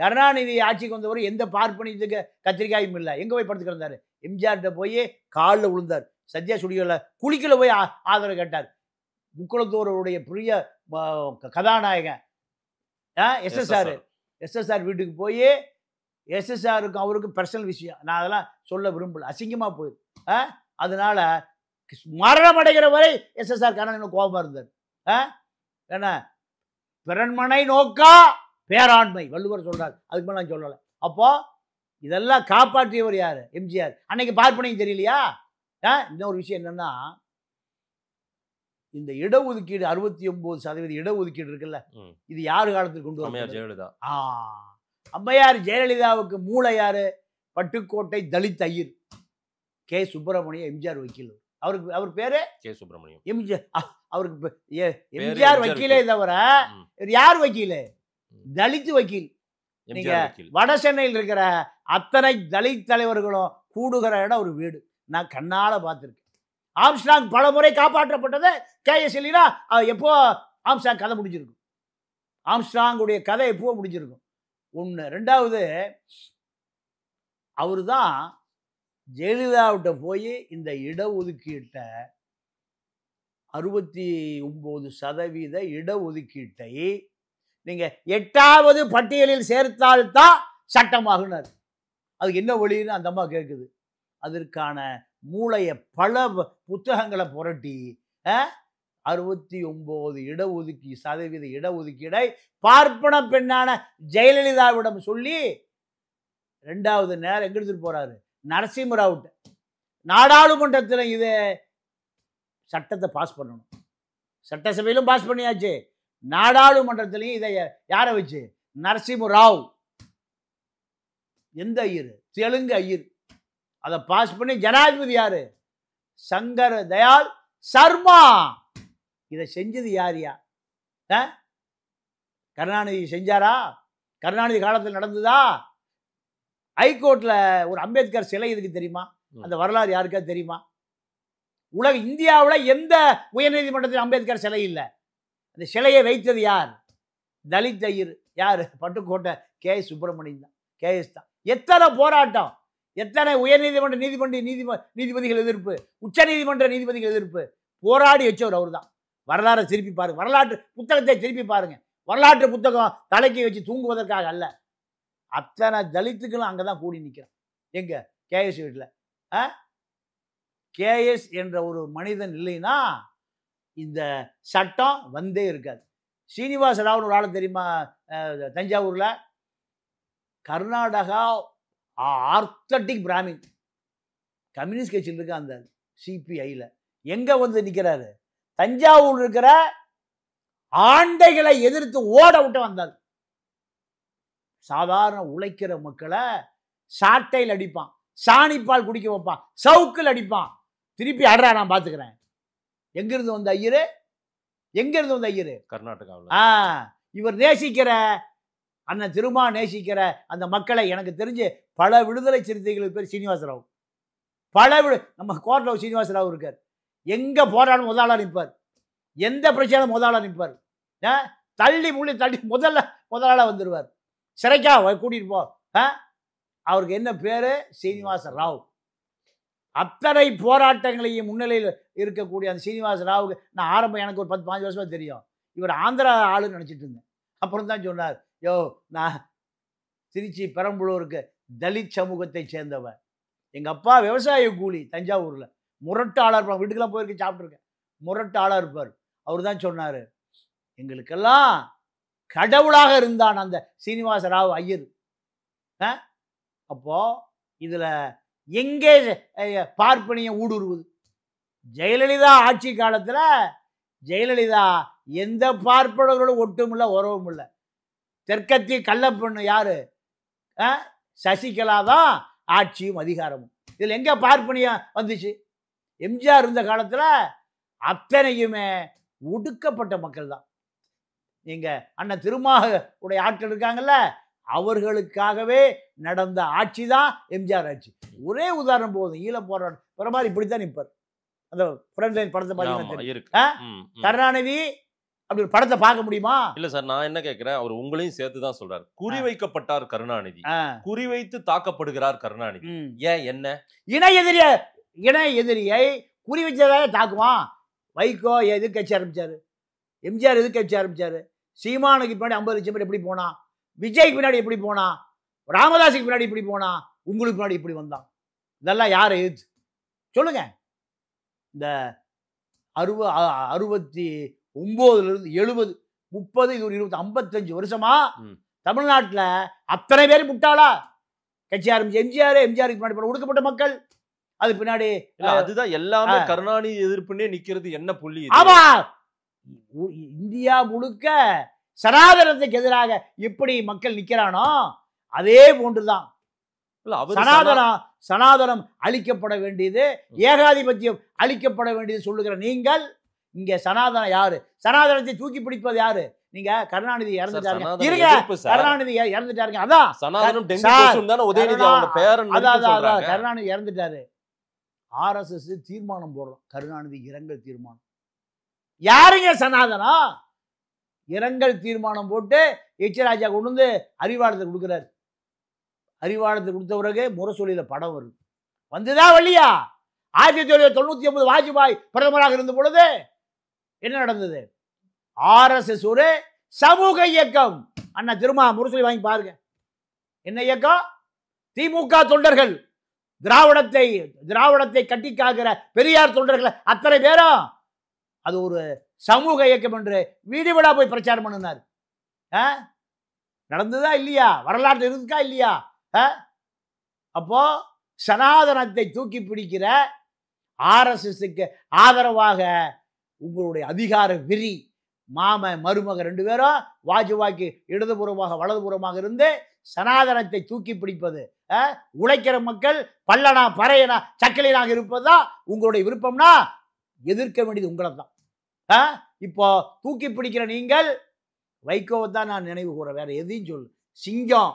கருணாநிதி ஆட்சிக்கு வந்தவர் எந்த பார்ப்பனியத்துக்கு கத்திரிக்காயும் இல்லை. எங்க போய் படுத்து கிடந்தாரு? எம்ஜிஆர்கிட்ட போய் காலில் விழுந்தார். சத்யா ஸ்டுடியோல குளிக்கல போய் ஆதரவு கேட்டார். முக்குளத்தோருடைய பெரிய கதாநாயகன் எஸ்எஸ்ஆர் வீட்டுக்கு போய் எஸ்எஸ்ஆருக்கு அவருக்கு பர்சனல் விஷயம், நான் அதெல்லாம் சொல்ல விரும்பல, அசிங்கமா போயிரு. அதனால மரணம் அடைகிற வரை எஸ்எஸ்ஆர் கருணாநிதி கோபமா இருந்தார். என்ன பிறன்மனை நோக்கா பேராண்மை வள்ளுவர் சொல்றாரு. அதுக்கு மேல நான் சொல்லலை. அப்போ இதெல்லாம் காப்பாற்றியவர் யாரு? எம்ஜிஆர். அன்னைக்கு பார்ப்பனையும் தெரியலையா? இன்னொரு விஷயம் என்னன்னா, இந்த இடஒதுக்கீடு 69% இடஒதுக்கீடு இருக்குல்ல, இது யாரு காலத்துக்கு கொண்டு வர? ஜெயலலிதா. அம்மையார் ஜெயலலிதாவுக்கு மூளை யாரு? பட்டுக்கோட்டை தலித் ஐயர் கே சுப்பிரமணியம், எம்ஜிஆர் வக்கீல். அவர் பேரு கே சுப்பிரமணியம். எம்ஜிஆர் அவருக்கு எம்ஜிஆர் வக்கீலே தவிர யார் வக்கீல்? தலித் வக்கீல். நீங்க வட சென்னையில் இருக்கிற அத்தனை தலித் தலைவர்களும் கூடுகிற இடம் ஒரு வீடு. நான் கண்ணால பார்த்திருக்கேன். ஆம்ஸ்ட்ராங் பல முறை காப்பாற்றப்பட்டது. கேஎஸ் இல்லைன்னா எப்போ ஆம்ஸ்ட்ராங் கதை முடிஞ்சிருக்கும். ஆம்ஸ்ட்ராங்குடைய கதை எப்போ முடிஞ்சிருக்கும். ஒன்று. ரெண்டாவது, அவரு தான் ஜெயலலிதாவிட்ட போய் இந்த இடஒதுக்கீட்டை 69% இடஒதுக்கீட்டை நீங்க 8வது பட்டியலில் சேர்த்தால்தான் சட்டமாகுனார். அதுக்கு என்ன வழின்னு அந்த அம்மா கேட்குது. அதற்கான மூளையை பல புத்தகங்களை புரட்டி 69% இடஒதுக்கீடை பார்ப்பன பெண்ணான ஜெயலலிதாவிடம் சொல்லி 2வது நேரம் எங்க எடுத்துட்டு போறாரு? நரசிம்மராவ்ட்ட. நாடாளுமன்றத்தில் இது சட்டத்தை பாஸ் பண்ணணும். சட்டசபையிலும் பாஸ் பண்ணியாச்சு, நாடாளுமன்றத்திலையும் இதை யாரை வச்சு? நரசிம்மராவ். எந்த ஐயர்? தெலுங்கு ஐயர். அதை பாஸ் பண்ணி ஜனாதிபதி யாரு? சங்கர தயாள் சர்மா. இதை செஞ்சது யாரியா? கருணாநிதி செஞ்சாரா? கருணாநிதி காலத்தில் நடந்ததா? ஹைகோர்ட்ல ஒரு அம்பேத்கர் சிலை இதுக்கு தெரியுமா? அந்த வரலாறு யாருக்கா தெரியுமா? உலக இந்தியாவில் எந்த உயர்நீதிமன்றத்தில் அம்பேத்கர் சிலை இல்லை. அந்த சிலையை வைத்தது யார்? தலித் ஐயர். யார்? பட்டுக்கோட்டை கே சுப்பிரமணியம் தான். கேஎஸ் தான். எத்தனை போராட்டம், எத்தனை உயர்நீதிமன்ற நீதிபதிகள் எதிர்ப்பு, உச்ச நீதிமன்ற நீதிபதிகள் எதிர்ப்பு போராடி வச்சவர் அவர் தான். வரலாறை திருப்பி பாருங்க, வரலாற்று புத்தகத்தை திருப்பி பாருங்க. வரலாற்று புத்தகம் தலைக்கு வச்சு தூங்குவதற்காக அல்ல. அத்தனை தலித்துக்களும் அங்கதான் கூடி நிற்கிறான். எங்க? கேஎஸ் வீட்டில். கேஎஸ் என்ற ஒரு மனிதன் இல்லைன்னா இந்த சட்டம் வந்தே இருக்காது. சீனிவாச ராவ்னு ஒரு ஆள் தெரியுமா? தஞ்சாவூர்ல கர்நாடகா ஆர்த்தடிக் பிராமின் கம்யூனிஸ்ட் கட்சியில் இருக்க அந்த சிபிஐல எங்க வந்து நிற்கிறாரு? தஞ்சாவூர் இருக்கிற ஆண்டைகளை எதிர்த்து ஓட விட்டு வந்தார். சாதாரண உழைக்கிற மக்களை சாட்டையில் அடிப்பான், சாணிப்பால் குடிக்க வைப்பான், சவுக்கில் அடிப்பான். திருப்பி அடரா நான் பார்த்துக்கிறேன். எங்கிருந்து வந்த ஐயரு? எங்கிருந்து வந்த ஐயரு? கர்நாடகாவில். இவர் நேசிக்கிற அண்ணன் திருமா நேசிக்கிற அந்த மக்களை எனக்கு தெரிஞ்சு பல விடுதலை சிறுத்தைகளுக்கு பேர் சீனிவாசராவ். நம்ம கோர்ட்ல சீனிவாசராவ் இருக்கார். எங்க போராடும் முதலாளா நிற்பார், எந்த பிரச்சனை முதலாளா நிற்பார். தள்ளி முள்ளி தள்ளி முதலாளா வந்துடுவார். சிறைக்கா கூட்டிட்டு போ. அவருக்கு என்ன பேரு? சீனிவாச ராவ். அத்தனை போராட்டங்களையும் முன்னிலையில் இருக்கக்கூடிய அந்த சீனிவாச ராவுக்கு நான் ஆரம்பம் எனக்கு ஒரு 10-15 வருஷமா தெரியும். இவர் ஆந்திரா ஆளுன்னு நினச்சிட்டு இருந்தேன். அப்புறம் தான் சொன்னார், யோ நான் திருச்சி பெரம்பலூருக்கு தலித் சமூகத்தை சேர்ந்தவர். எங்கள் அப்பா விவசாய கூலி. தஞ்சாவூரில் முரட்டு ஆளாக இருப்பாங்க. வீட்டுக்கெல்லாம் போயிருக்க சாப்பிட்ருக்கேன். முரட்டு ஆளாக இருப்பார். அவர் தான் சொன்னார், எங்களுக்கெல்லாம் கடவுளாக இருந்தான் அந்த சீனிவாச ராவ் ஐயர். அப்போ இதில் எங்கே பார்ப்பனியம் ஊடுருவுது? ஜெயலலிதா ஆட்சி காலத்தில் ஜெயலலிதா எந்த பார்ப்பனர்களோட ஒட்டும் இல்லை, உறவும் இல்லை. தெற்கத்தி கள்ளப்பண்ணு யாரு? சசிகலா தான் ஆட்சியும் அதிகாரமும். இதில் எங்கே பார்ப்பனியம் வந்துச்சு? எம்ஜிஆர் இருந்த காலத்தில் அத்தனையுமே ஒடுக்கப்பட்ட மக்கள் தான். நீங்கள் அண்ணன் திருமாக உடைய ஆட்கள் இருக்காங்கல்ல, அவர்களுக்காகவே நடந்த ஆட்சி தான் எம்ஜிஆர் ஆட்சி. ஒரே உதாரணம் போதும், ஈழ போராட்டம் வர மாதிரி இப்படித்தான் நிற்பார். அந்த ஃப்ரண்ட் லைன் படத்தை பார்த்தீங்கன்னா கருணாநிதி அப்படி ஒரு படத்தை பார்க்க முடியுமா? இல்ல சார், நான் என்ன கேட்கிறேன், அவர் உங்களையும் சேர்த்து தான் சொல்றாரு. குறிவைக்கப்பட்டார் கருணாநிதி, குறிவைத்து தாக்கப்படுகிறார் கருணாநிதி. ஏன் என்ன? இணை எதிரியை குறி வச்சதாக தாக்குவான். வைகோ எதுக்கு கட்சி ஆரம்பிச்சாரு? எம்ஜிஆர் எதுக்கு கட்சி ஆரம்பிச்சாரு? சீமானுக்கு பின்னாடி 50 லட்சம் பேர் எப்படி போனா? விஜய்க்கு பின்னாடி எப்படி போனா? ராமதாஸுக்கு பின்னாடி இப்படி போனா? உங்களுக்கு பின்னாடி இப்படி வந்தான்? இதெல்லாம் யாரை எதிர்த்து சொல்லுங்க. இந்த 69 70 30 இது ஒரு 55 வருஷமா தமிழ்நாட்டில் அத்தனை பேர் முட்டாளா கட்சி ஆரம்பிச்சு? எம்ஜிஆருக்கு பின்னாடி ஒடுக்கப்பட்ட மக்கள், அது பின்னாடி அதுதான் எல்லாமே கருணாநிதி எதிர்ப்புன்னே நிக்கிறது. என்ன புள்ளி? ஆமா, இந்தியா முழுக்க சனாதனத்துக்கு எதிராக எப்படி மக்கள் நிக்கிறானோ அதே போன்றுதான் சனாதனம் அழிக்கப்பட வேண்டியது, ஏகாதிபத்தியம் அழிக்கப்பட வேண்டியது சொல்லுகிற நீங்கள் இங்க சனாதனம் யாரு? சனாதனத்தை தூக்கி பிடிப்பது யாரு? நீங்க கருணாநிதி இறந்துட்டாருங்க, கருணாநிதி இறந்துட்டாருங்க, அதான் கருணாநிதி இறந்துட்டாரு. RSS தீர்மானம் போடுறோம், கருணாநிதி இரங்கல் தீர்மானம். யாருங்க சனாதனம்? இரங்கல் தீர்மானம் போட்டு ராஜா கொண்டு வந்து அறிவாளத்தை கொடுக்குறாரு. அறிவாளத்தை கொடுத்த பிறகு முரசொலியில படம் வருது. வந்துதான் வழியா 1999 வாஜ்பாய் பிரதமராக இருந்த பொழுது என்ன நடந்தது? RSS ஒரு சமூக இயக்கம். அண்ணா திரும்ப முரசொலி வாங்கி பாருங்க. என்ன இயக்கம்? திமுக தொண்டர்கள், திராவிடத்தை கட்டி காக்கிற பெரியார் தொண்டர்கள் அத்தனை பேரும் அது ஒரு சமூக இயக்கம் என்று வீடு வீடா போய் பிரச்சாரம் பண்ணினார். நடந்ததா இல்லையா? வரலாற்று இருக்கா இல்லையா? அப்போ சனாதனத்தை தூக்கி பிடிக்கிற RSSக்கு ஆதரவாக உங்களுடைய அதிகார விரி மருமக 2 பேரும் வாஜ்பாய்க்கு இடதுபுறமாக வலதுபுறமாக இருந்து சனாதனத்தை தூக்கி பிடிப்பது, உழைக்கிற மக்கள் பல்லனா பறையனா சக்கலினாக இருப்பதுதான் உங்களுடைய விருப்பம்னா எதிர்க்க வேண்டியது உங்களை தான். இப்போ தூக்கி பிடிக்கிற நீங்கள் வைகோவை தான் நான் நினைவு கூற, வேற எதையும் சொல்லு. சிங்கம்,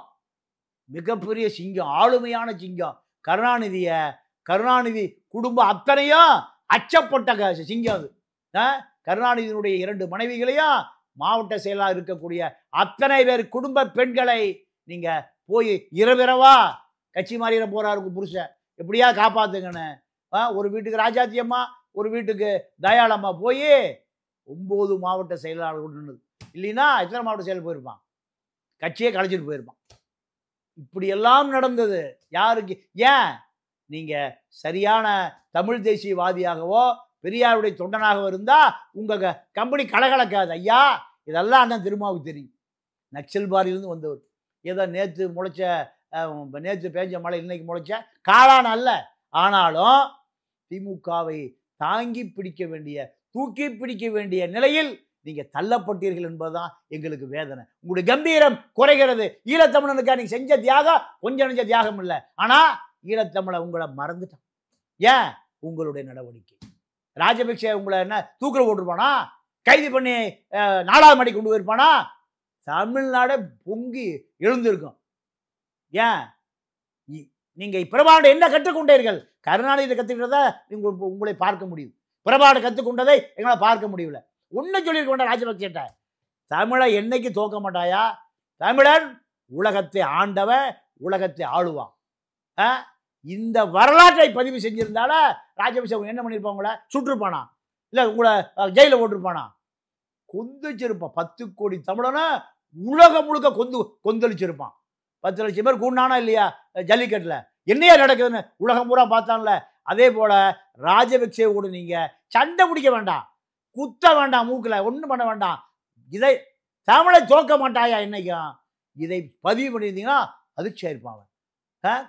மிகப்பெரிய சிங்கம், ஆளுமையான சிங்கம் கருணாநிதி குடும்பம் அத்தனையும் அச்சப்பட்ட சிங்கம் அது. கருணாநிதியினுடைய 2 மனைவிகளையும் மாவட்ட செயலாளர் இருக்கக்கூடிய அத்தனை பேர் குடும்ப பெண்களை நீங்க போய் இரவிரவா கட்சி மாறிட போறாரு புருஷன், எப்படியா காப்பாத்துங்கன்னு. ஒரு வீட்டுக்கு ராஜாத்தி அம்மா, ஒரு வீட்டுக்கு தயாளம்மா போய் 9 மாவட்ட செயலாளர்கள் நின்றுது. இல்லைன்னா எத்தனை மாவட்ட செயலர் போயிருப்பான்? கட்சியை கலைச்சிட்டு போயிருப்பான். இப்படியெல்லாம் நடந்தது யாருக்கு? ஏன் நீங்க சரியான தமிழ் தேசியவாதியாகவோ பெரியாருடைய தொண்டனாகவோ இருந்தா உங்க கம்பெனி கலகலக்காது ஐயா. இதெல்லாம் அண்ணன் திருமாவுக்கு தெரியும். நக்சல் பாரியிலிருந்து வந்தவர். ஏதோ நேற்று பேஞ்ச மழை இன்னைக்கு முளைச்ச காளான் அல்ல. ஆனாலும் திமுகவை தூக்கி பிடிக்க வேண்டிய நிலையில் நீங்க தள்ளப்பட்டீர்கள் என்பதுதான் எங்களுக்கு வேதனை. உங்களுடைய கம்பீரம் குறைகிறது. ஈழத்தமிழனுக்கா நீங்க செஞ்ச தியாகம் கொஞ்சம் நெஞ்ச தியாகம் இல்லை. ஆனா ஈழத்தமிழை உங்களை மறந்துட்டான். ஏன்? உங்களுடைய நடவடிக்கை. ராஜபக்சே உங்களை என்ன தூக்கில் போட்டிருப்பானா? கைது பண்ணி 4ஆவது மாடி கொண்டு போயிருப்பானா? தமிழ்நாடு பொங்கி எழுந்திருக்கும். ஏன்? நீங்க பிரபாகரன் என்ன கற்றுக்கொண்டீர்கள்? கருணாநிதி கற்றுக்கிட்டதை உங்களை பார்க்க முடியும். பிரபாகரன் கற்றுக்கொண்டதை எங்களால் பார்க்க முடியல. ஒன்னும் சொல்லியிருக்க வேண்டாம் ராஜபக்சேட்ட. தமிழை என்னைக்கு தோக்க மாட்டாயா? தமிழன் உலகத்தை ஆண்டவன், உலகத்தை ஆளுவான். இந்த வரலாற்றை பதிவு செஞ்சிருந்தால ராஜபக்சே என்ன பண்ணியிருப்பாங்கள? சுட்டிருப்பானா? இல்லை உங்களை ஜெயில போட்டிருப்பானா? கொந்தளிச்சிருப்பான். 10 கோடி தமிழனை உலகம் முழுக்க கொந்தளிச்சிருப்பான். 10 லட்சம் பேர் கூண்டானா இல்லையா ஜல்லிக்கட்டில்? என்னையா நடக்குதுன்னு உலகம் பூரா பார்த்தான்ல. அதே போல ராஜபக்சே கூட நீங்க சண்டை பிடிக்க வேண்டாம். குத்த வேண்டாம், மூக்கில் ஒன்றும் பண்ண வேண்டாம். இதை தமிழை தோக்க மாட்டாயா இன்னைக்கும்? இதை பதிவு பண்ணியிருந்தீங்கன்னா அதிர்ச்சியாக இருப்பாங்க.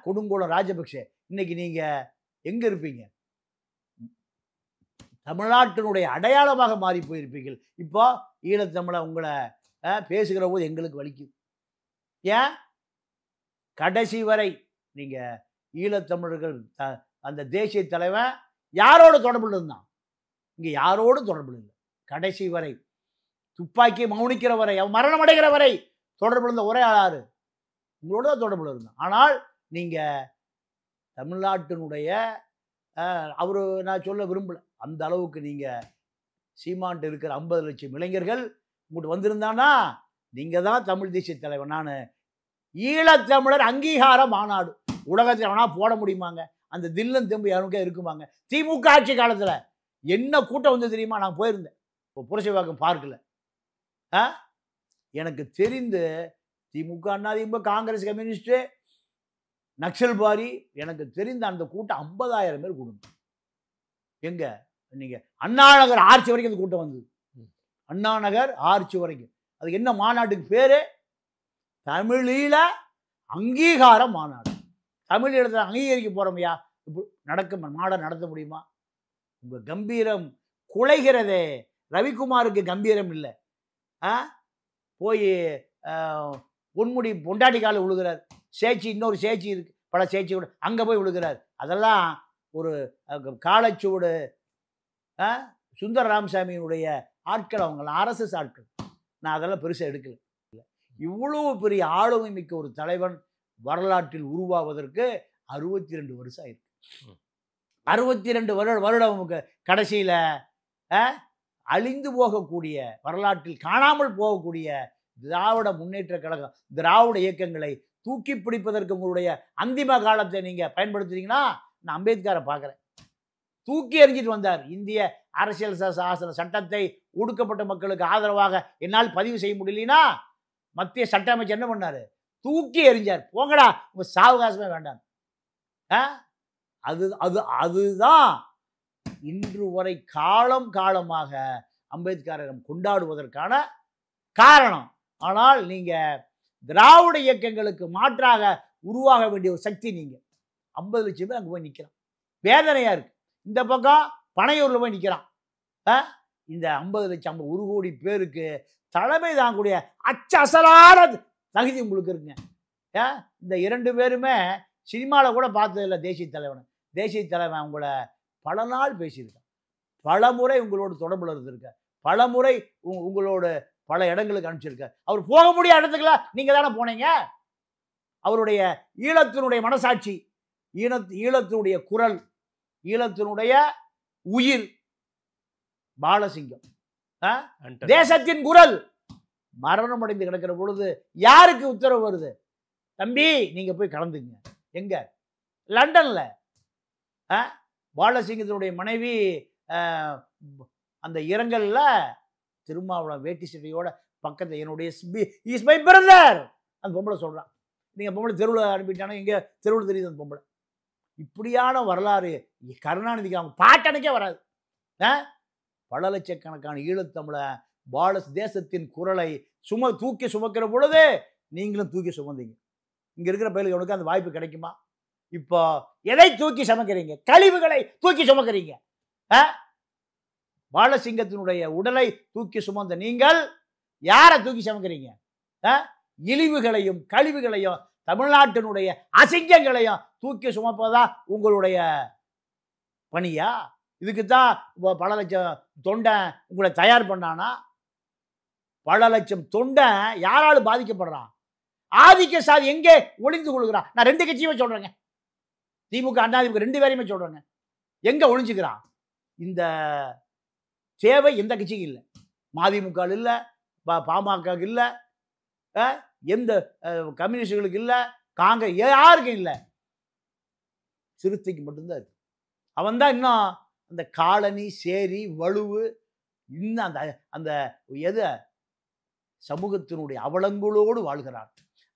கொடுங்கோலம் ராஜபக்சே, இன்னைக்கு நீங்கள் எங்கே இருப்பீங்க? தமிழ்நாட்டினுடைய அடையாளமாக மாறி போயிருப்பீர்கள். இப்போ ஈழத்தமிழை உங்களை பேசுகிற போது எங்களுக்கு வலிக்குது. ஏன்? கடைசி வரை நீங்கள் ஈழத்தமிழர்கள் அந்த தேசிய தலைவன் யாரோட தொடர்பில் இருந்தான்? இங்கே யாரோடு தொடர்பில் இல்லை. கடைசி வரை துப்பாக்கி மௌனிக்கிற வரை, அவன் மரணம் அடைகிற வரை தொடர்பில் இருந்த ஒரே ஆளாரு உங்களோட தான் தொடர்பில் இருந்தான். ஆனால் நீங்கள் தமிழ்நாட்டினுடைய அவர் நான் சொல்ல விரும்பலை, அந்த அளவுக்கு நீங்கள் சீமான்ட்டு இருக்கிற 50 லட்சம் இளைஞர்கள் உங்கள்கிட்ட வந்திருந்தானா நீங்கள் தான் தமிழ் தேசிய தலைவர். நான் ஈழத்தமிழர் அங்கீகார மாநாடு உலகத்தில் வேணா போட முடியுமாங்க? அந்த தில்லன் தெம்பு யாருக்கே இருக்குமாங்க? திமுக ஆட்சி காலத்தில் என்ன கூட்டம் வந்து தெரியுமா? நான் போயிருந்தேன் இப்போ புரட்சிவாக்கம் பார்க்கல. எனக்கு தெரிந்து திமுக, அதிமுக, காங்கிரஸ், கம்யூனிஸ்ட்டு, நக்சல்பாரி, எனக்கு தெரிந்த அந்த கூட்டம் 50,000 பேர் கூடும். எங்க நீங்கள் அண்ணா நகர் ஆர்ச்சி வரைக்கும் அந்த கூட்டம் வந்தது. அண்ணா நகர் ஆர்ச்சி வரைக்கும். அதுக்கு என்ன மாநாட்டுக்கு பேர்? தமிழீழ அங்கீகார மாநாடு. தமிழ் ஈழத்தை அங்கீகரிக்க போகிறோமையா? இப்போ நடக்க மாநாடு நடத்த முடியுமா? உங்கள் கம்பீரம் குலைகிறதே. ரவிக்குமாருக்கு கம்பீரம் இல்லை. போய் பொன்முடி பொண்டாட்டி காலில் விழுகிறார். சேச்சி, இன்னொரு சேச்சி இருக்கு, பல சேச்சி கூட அங்கே போய் விழுகிறார். அதெல்லாம் ஒரு காலச்சுவடு சுந்தர ராமசாமியினுடைய ஆட்கள், அவங்களாம் RSS ஆட்கள். நான் அதெல்லாம் பெருசாக எடுக்கல. இவ்வளவு பெரிய ஆளுமை மிக்க ஒரு தலைவன் வரலாற்றில் உருவாவதற்கு 62 வருஷம் ஆயிருக்கு. 62 வருடம் கடைசியில் அழிந்து போகக்கூடிய, வரலாற்றில் காணாமல் போகக்கூடிய திராவிட முன்னேற்ற கழகம், திராவிட இயக்கங்களை தூக்கி பிடிப்பதற்கு உங்களுடைய அந்திம காலத்தை நீங்கள் பயன்படுத்துறீங்கன்னா, நான் அம்பேத்கரை பார்க்குறேன். தூக்கி எறிஞ்சிட்டு வந்தார். இந்திய அரசியல் சாசன சட்டத்தை ஒடுக்கப்பட்ட மக்களுக்கு ஆதரவாக என்னால் பதிவு செய்ய முடியலனா மத்திய சட்ட அமைச்சர் என்ன பண்ணார்? தூக்கி எறிஞ்சார். போங்கடா, உங்கள் சாவகாசமே வேண்டாம். அதுதான் இன்று வரை காலமாக அம்பேத்கரை கொண்டாடுவதற்கான காரணம். ஆனால் நீங்கள் திராவிட இயக்கங்களுக்கு மாற்றாக உருவாக வேண்டிய ஒரு சக்தி. நீங்கள் 50 லட்சம் பேர் அங்கே போய் நிற்கிறான். வேதனையாக இருக்குது. இந்த பக்கம் பனையூரில் போய் நிற்கிறான். இந்த 50 லட்சம் 1 கோடி பேருக்கு தலைமை தாங்கக்கூடிய அச்சலான தகுதி உங்களுக்கு இருக்குங்க. இந்த 2 பேருமே சினிமாவில் கூட பார்த்ததில்லை தேசிய தலைவனை. தேசிய தலைவன் உங்களை பல நாள் பேசியிருக்கார், பல முறை உங்களோட தொடர்பில் இருந்திருக்கார், பல முறை உங்களோட பல இடங்களுக்கு அனுப்பிச்சிருக்கார். அவர் போக முடியாத இடத்துக்குலாம் நீங்கள் தானே போனீங்க. அவருடைய ஈழத்தினுடைய மனசாட்சி, ஈழத்தினுடைய குரல், ஈழத்தினுடைய உயிர் பாலசிங்கம், தேசத்தின் குரல் மரணம் அடைந்து கிடக்கிற பொழுது யாருக்கு உத்தரவு வருது? தம்பி நீங்க போய் கலந்துங்க. எங்க? லண்டன்ல. பாலசிங்கத்தினுடைய மனைவி அந்த இரங்கல்ல திருமாவளவன் வேட்டி சட்டையோட பக்கத்தில் என்னுடைய இஸ் மை பிரதர் அந்த பொம்பளை சொல்றான். நீங்க பொம்பளை தெருவில் அனுப்பிட்டானோ இங்க தெருவில் தெரியுது அந்த பொம்பளை. இப்படியான வரலாறு கருணாநிதிக்கு அவங்க பாட்டனுக்கே வராது. பல லட்சக்கணக்கான ஈழத்தமிழ தேசத்தின் குரலை தூக்கி சுமக்கிற பொழுது நீங்களும் தூக்கி சுமந்தீங்க. இங்க இருக்கிற பயிர்களுக்கு அந்த வாய்ப்பு கிடைக்குமா? இப்போ எதை தூக்கி சுமக்கிறீங்க? கழிவுகளை தூக்கி சுமக்கிறீங்க. பாலசிங்கத்தினுடைய உடலை தூக்கி சுமந்த நீங்கள் யாரை தூக்கி சுமக்கிறீங்க? இழிவுகளையும் கழிவுகளையும் தமிழ்நாட்டினுடைய அசிங்கங்களையும் தூக்கி சுமப்பதா உங்களுடைய பணியா? இதுக்குத்தான் பல லட்சம் தொண்டை உங்களை தயார் பண்ணானா? பல லட்சம் தொண்டை யாராலும் பாதிக்கப்படுறான்? ஆதிக்க சாதி எங்கே ஒளிந்து கொள்கிறான்? நான் 2 கட்சியுமே சொல்றேங்க, திமுக அதிமுக 2 பேரையுமே சொல்றேங்க. எங்க ஒளிஞ்சுக்கிறான்? இந்த சேவை எந்த கட்சிக்கு இல்லை, மதிமுக இல்லை, பாமக இல்லை, எந்த கம்யூனிஸ்டுகளுக்கு இல்லை, காங்கிரஸ் யாருக்கும் இல்லை, சிறுத்தைக்கு மட்டும்தான் இருக்கு. அவன் தான் இன்னும் அந்த காலனி சேரி வலுவு இன்னும் அந்த அந்த எது சமூகத்தினுடைய அவலங்களோடு வாழ்கிறான்.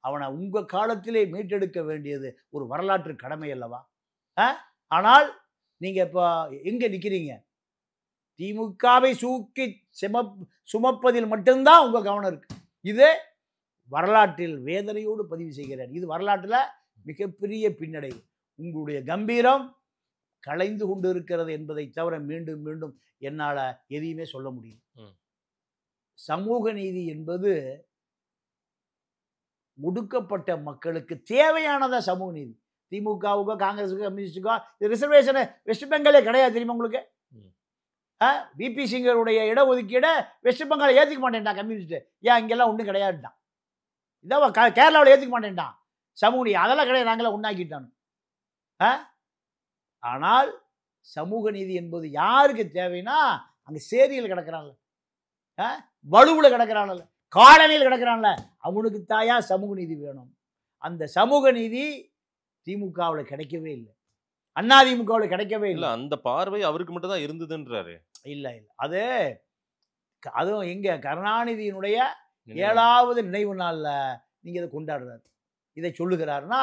அவனை உங்கள் காலத்திலே மீட்டெடுக்க வேண்டியது ஒரு வரலாற்று கடமை அல்லவா? ஆனால் நீங்கள் இப்போ எங்கே நிற்கிறீங்க? திமுகவை சுமப்பதில் மட்டும்தான் உங்க கவனம் இருக்கு. இது வரலாற்றில் வேதனையோடு பதிவு செய்கிறேன். இது வரலாற்றில் மிகப்பெரிய பின்னடைவு. உங்களுடைய கம்பீரம் கலைந்து கொண்டு இருக்கிறது என்பதை தவிர மீண்டும் மீண்டும் என்னால் எதையுமே சொல்ல முடியும். சமூக நீதி என்பது ஒடுக்கப்பட்ட மக்களுக்கு தேவையானதா சமூக நீதி. திமுகவுக்கோ காங்கிரஸுக்கோ கம்யூனிஸ்டுக்கோ ரிசர்வேஷனு வெஸ்ட் பெங்காலே கிடையாது தெரியுமா உங்களுக்கு? பிபி சிங்கருடைய இடஒதுக்கீடை வெஸ்ட் பெங்காலை ஏற்றுக்க மாட்டேன்டான் கம்யூனிஸ்ட். ஏன் இங்கெல்லாம் ஒன்றும் கிடையாதுட்டான். இதான் கேரளாவில் ஏற்றுக்க மாட்டேன்டான் சமூக நீதி. அதெல்லாம் கிடையாது, நாங்களாம் ஒன்றாக்கிட்டான். ஆனால் சமூக நீதி என்பது யாருக்கு தேவைன்னா அங்கே சேரியில் கிடக்கிறான்ல, வலுவில் கிடக்கிறான்ல, காலனியில் கிடக்கிறான்ல, அவனுக்கு தாயா சமூக நீதி வேணும். அந்த சமூக நீதி திமுகவில் கிடைக்கவே இல்லை, அதிமுகவில் கிடைக்கவே இல்லை. அந்த பார்வை அவருக்கு மட்டும் தான் இருந்ததுன்றாரு. இல்லை அதுவும் எங்க கருணாநிதியினுடைய 7வது நினைவு நாளில் நீங்க இதை கொண்டாடுறாரு, இதை சொல்லுகிறாருன்னா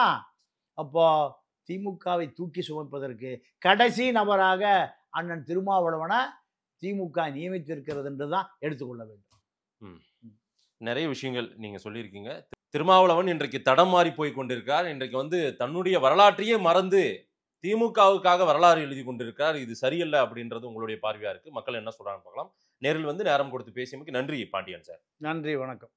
அப்போ திமுகவை தூக்கி சுமப்பதற்கு கடைசி நபராக அண்ணன் திருமாவளவனை திமுக நியமித்திருக்கிறது என்று தான் எடுத்துக்கொள்ள வேண்டும். நிறைய விஷயங்கள் நீங்க சொல்லியிருக்கீங்க. திருமாவளவன் இன்றைக்கு தடம் மாறி போய் கொண்டிருக்கார். இன்றைக்கு தன்னுடைய வரலாற்றையே மறந்து திமுகவுக்காக வரலாறு எழுதி கொண்டிருக்கார். இது சரியல்ல அப்படின்றது உங்களுடைய பார்வையா இருக்கு. மக்கள் என்ன சொல்றாங்கன்னு பார்க்கலாம். நேரில் நேரம் கொடுத்து பேசியமைக்கு நன்றி பாண்டியன் சார். நன்றி, வணக்கம்.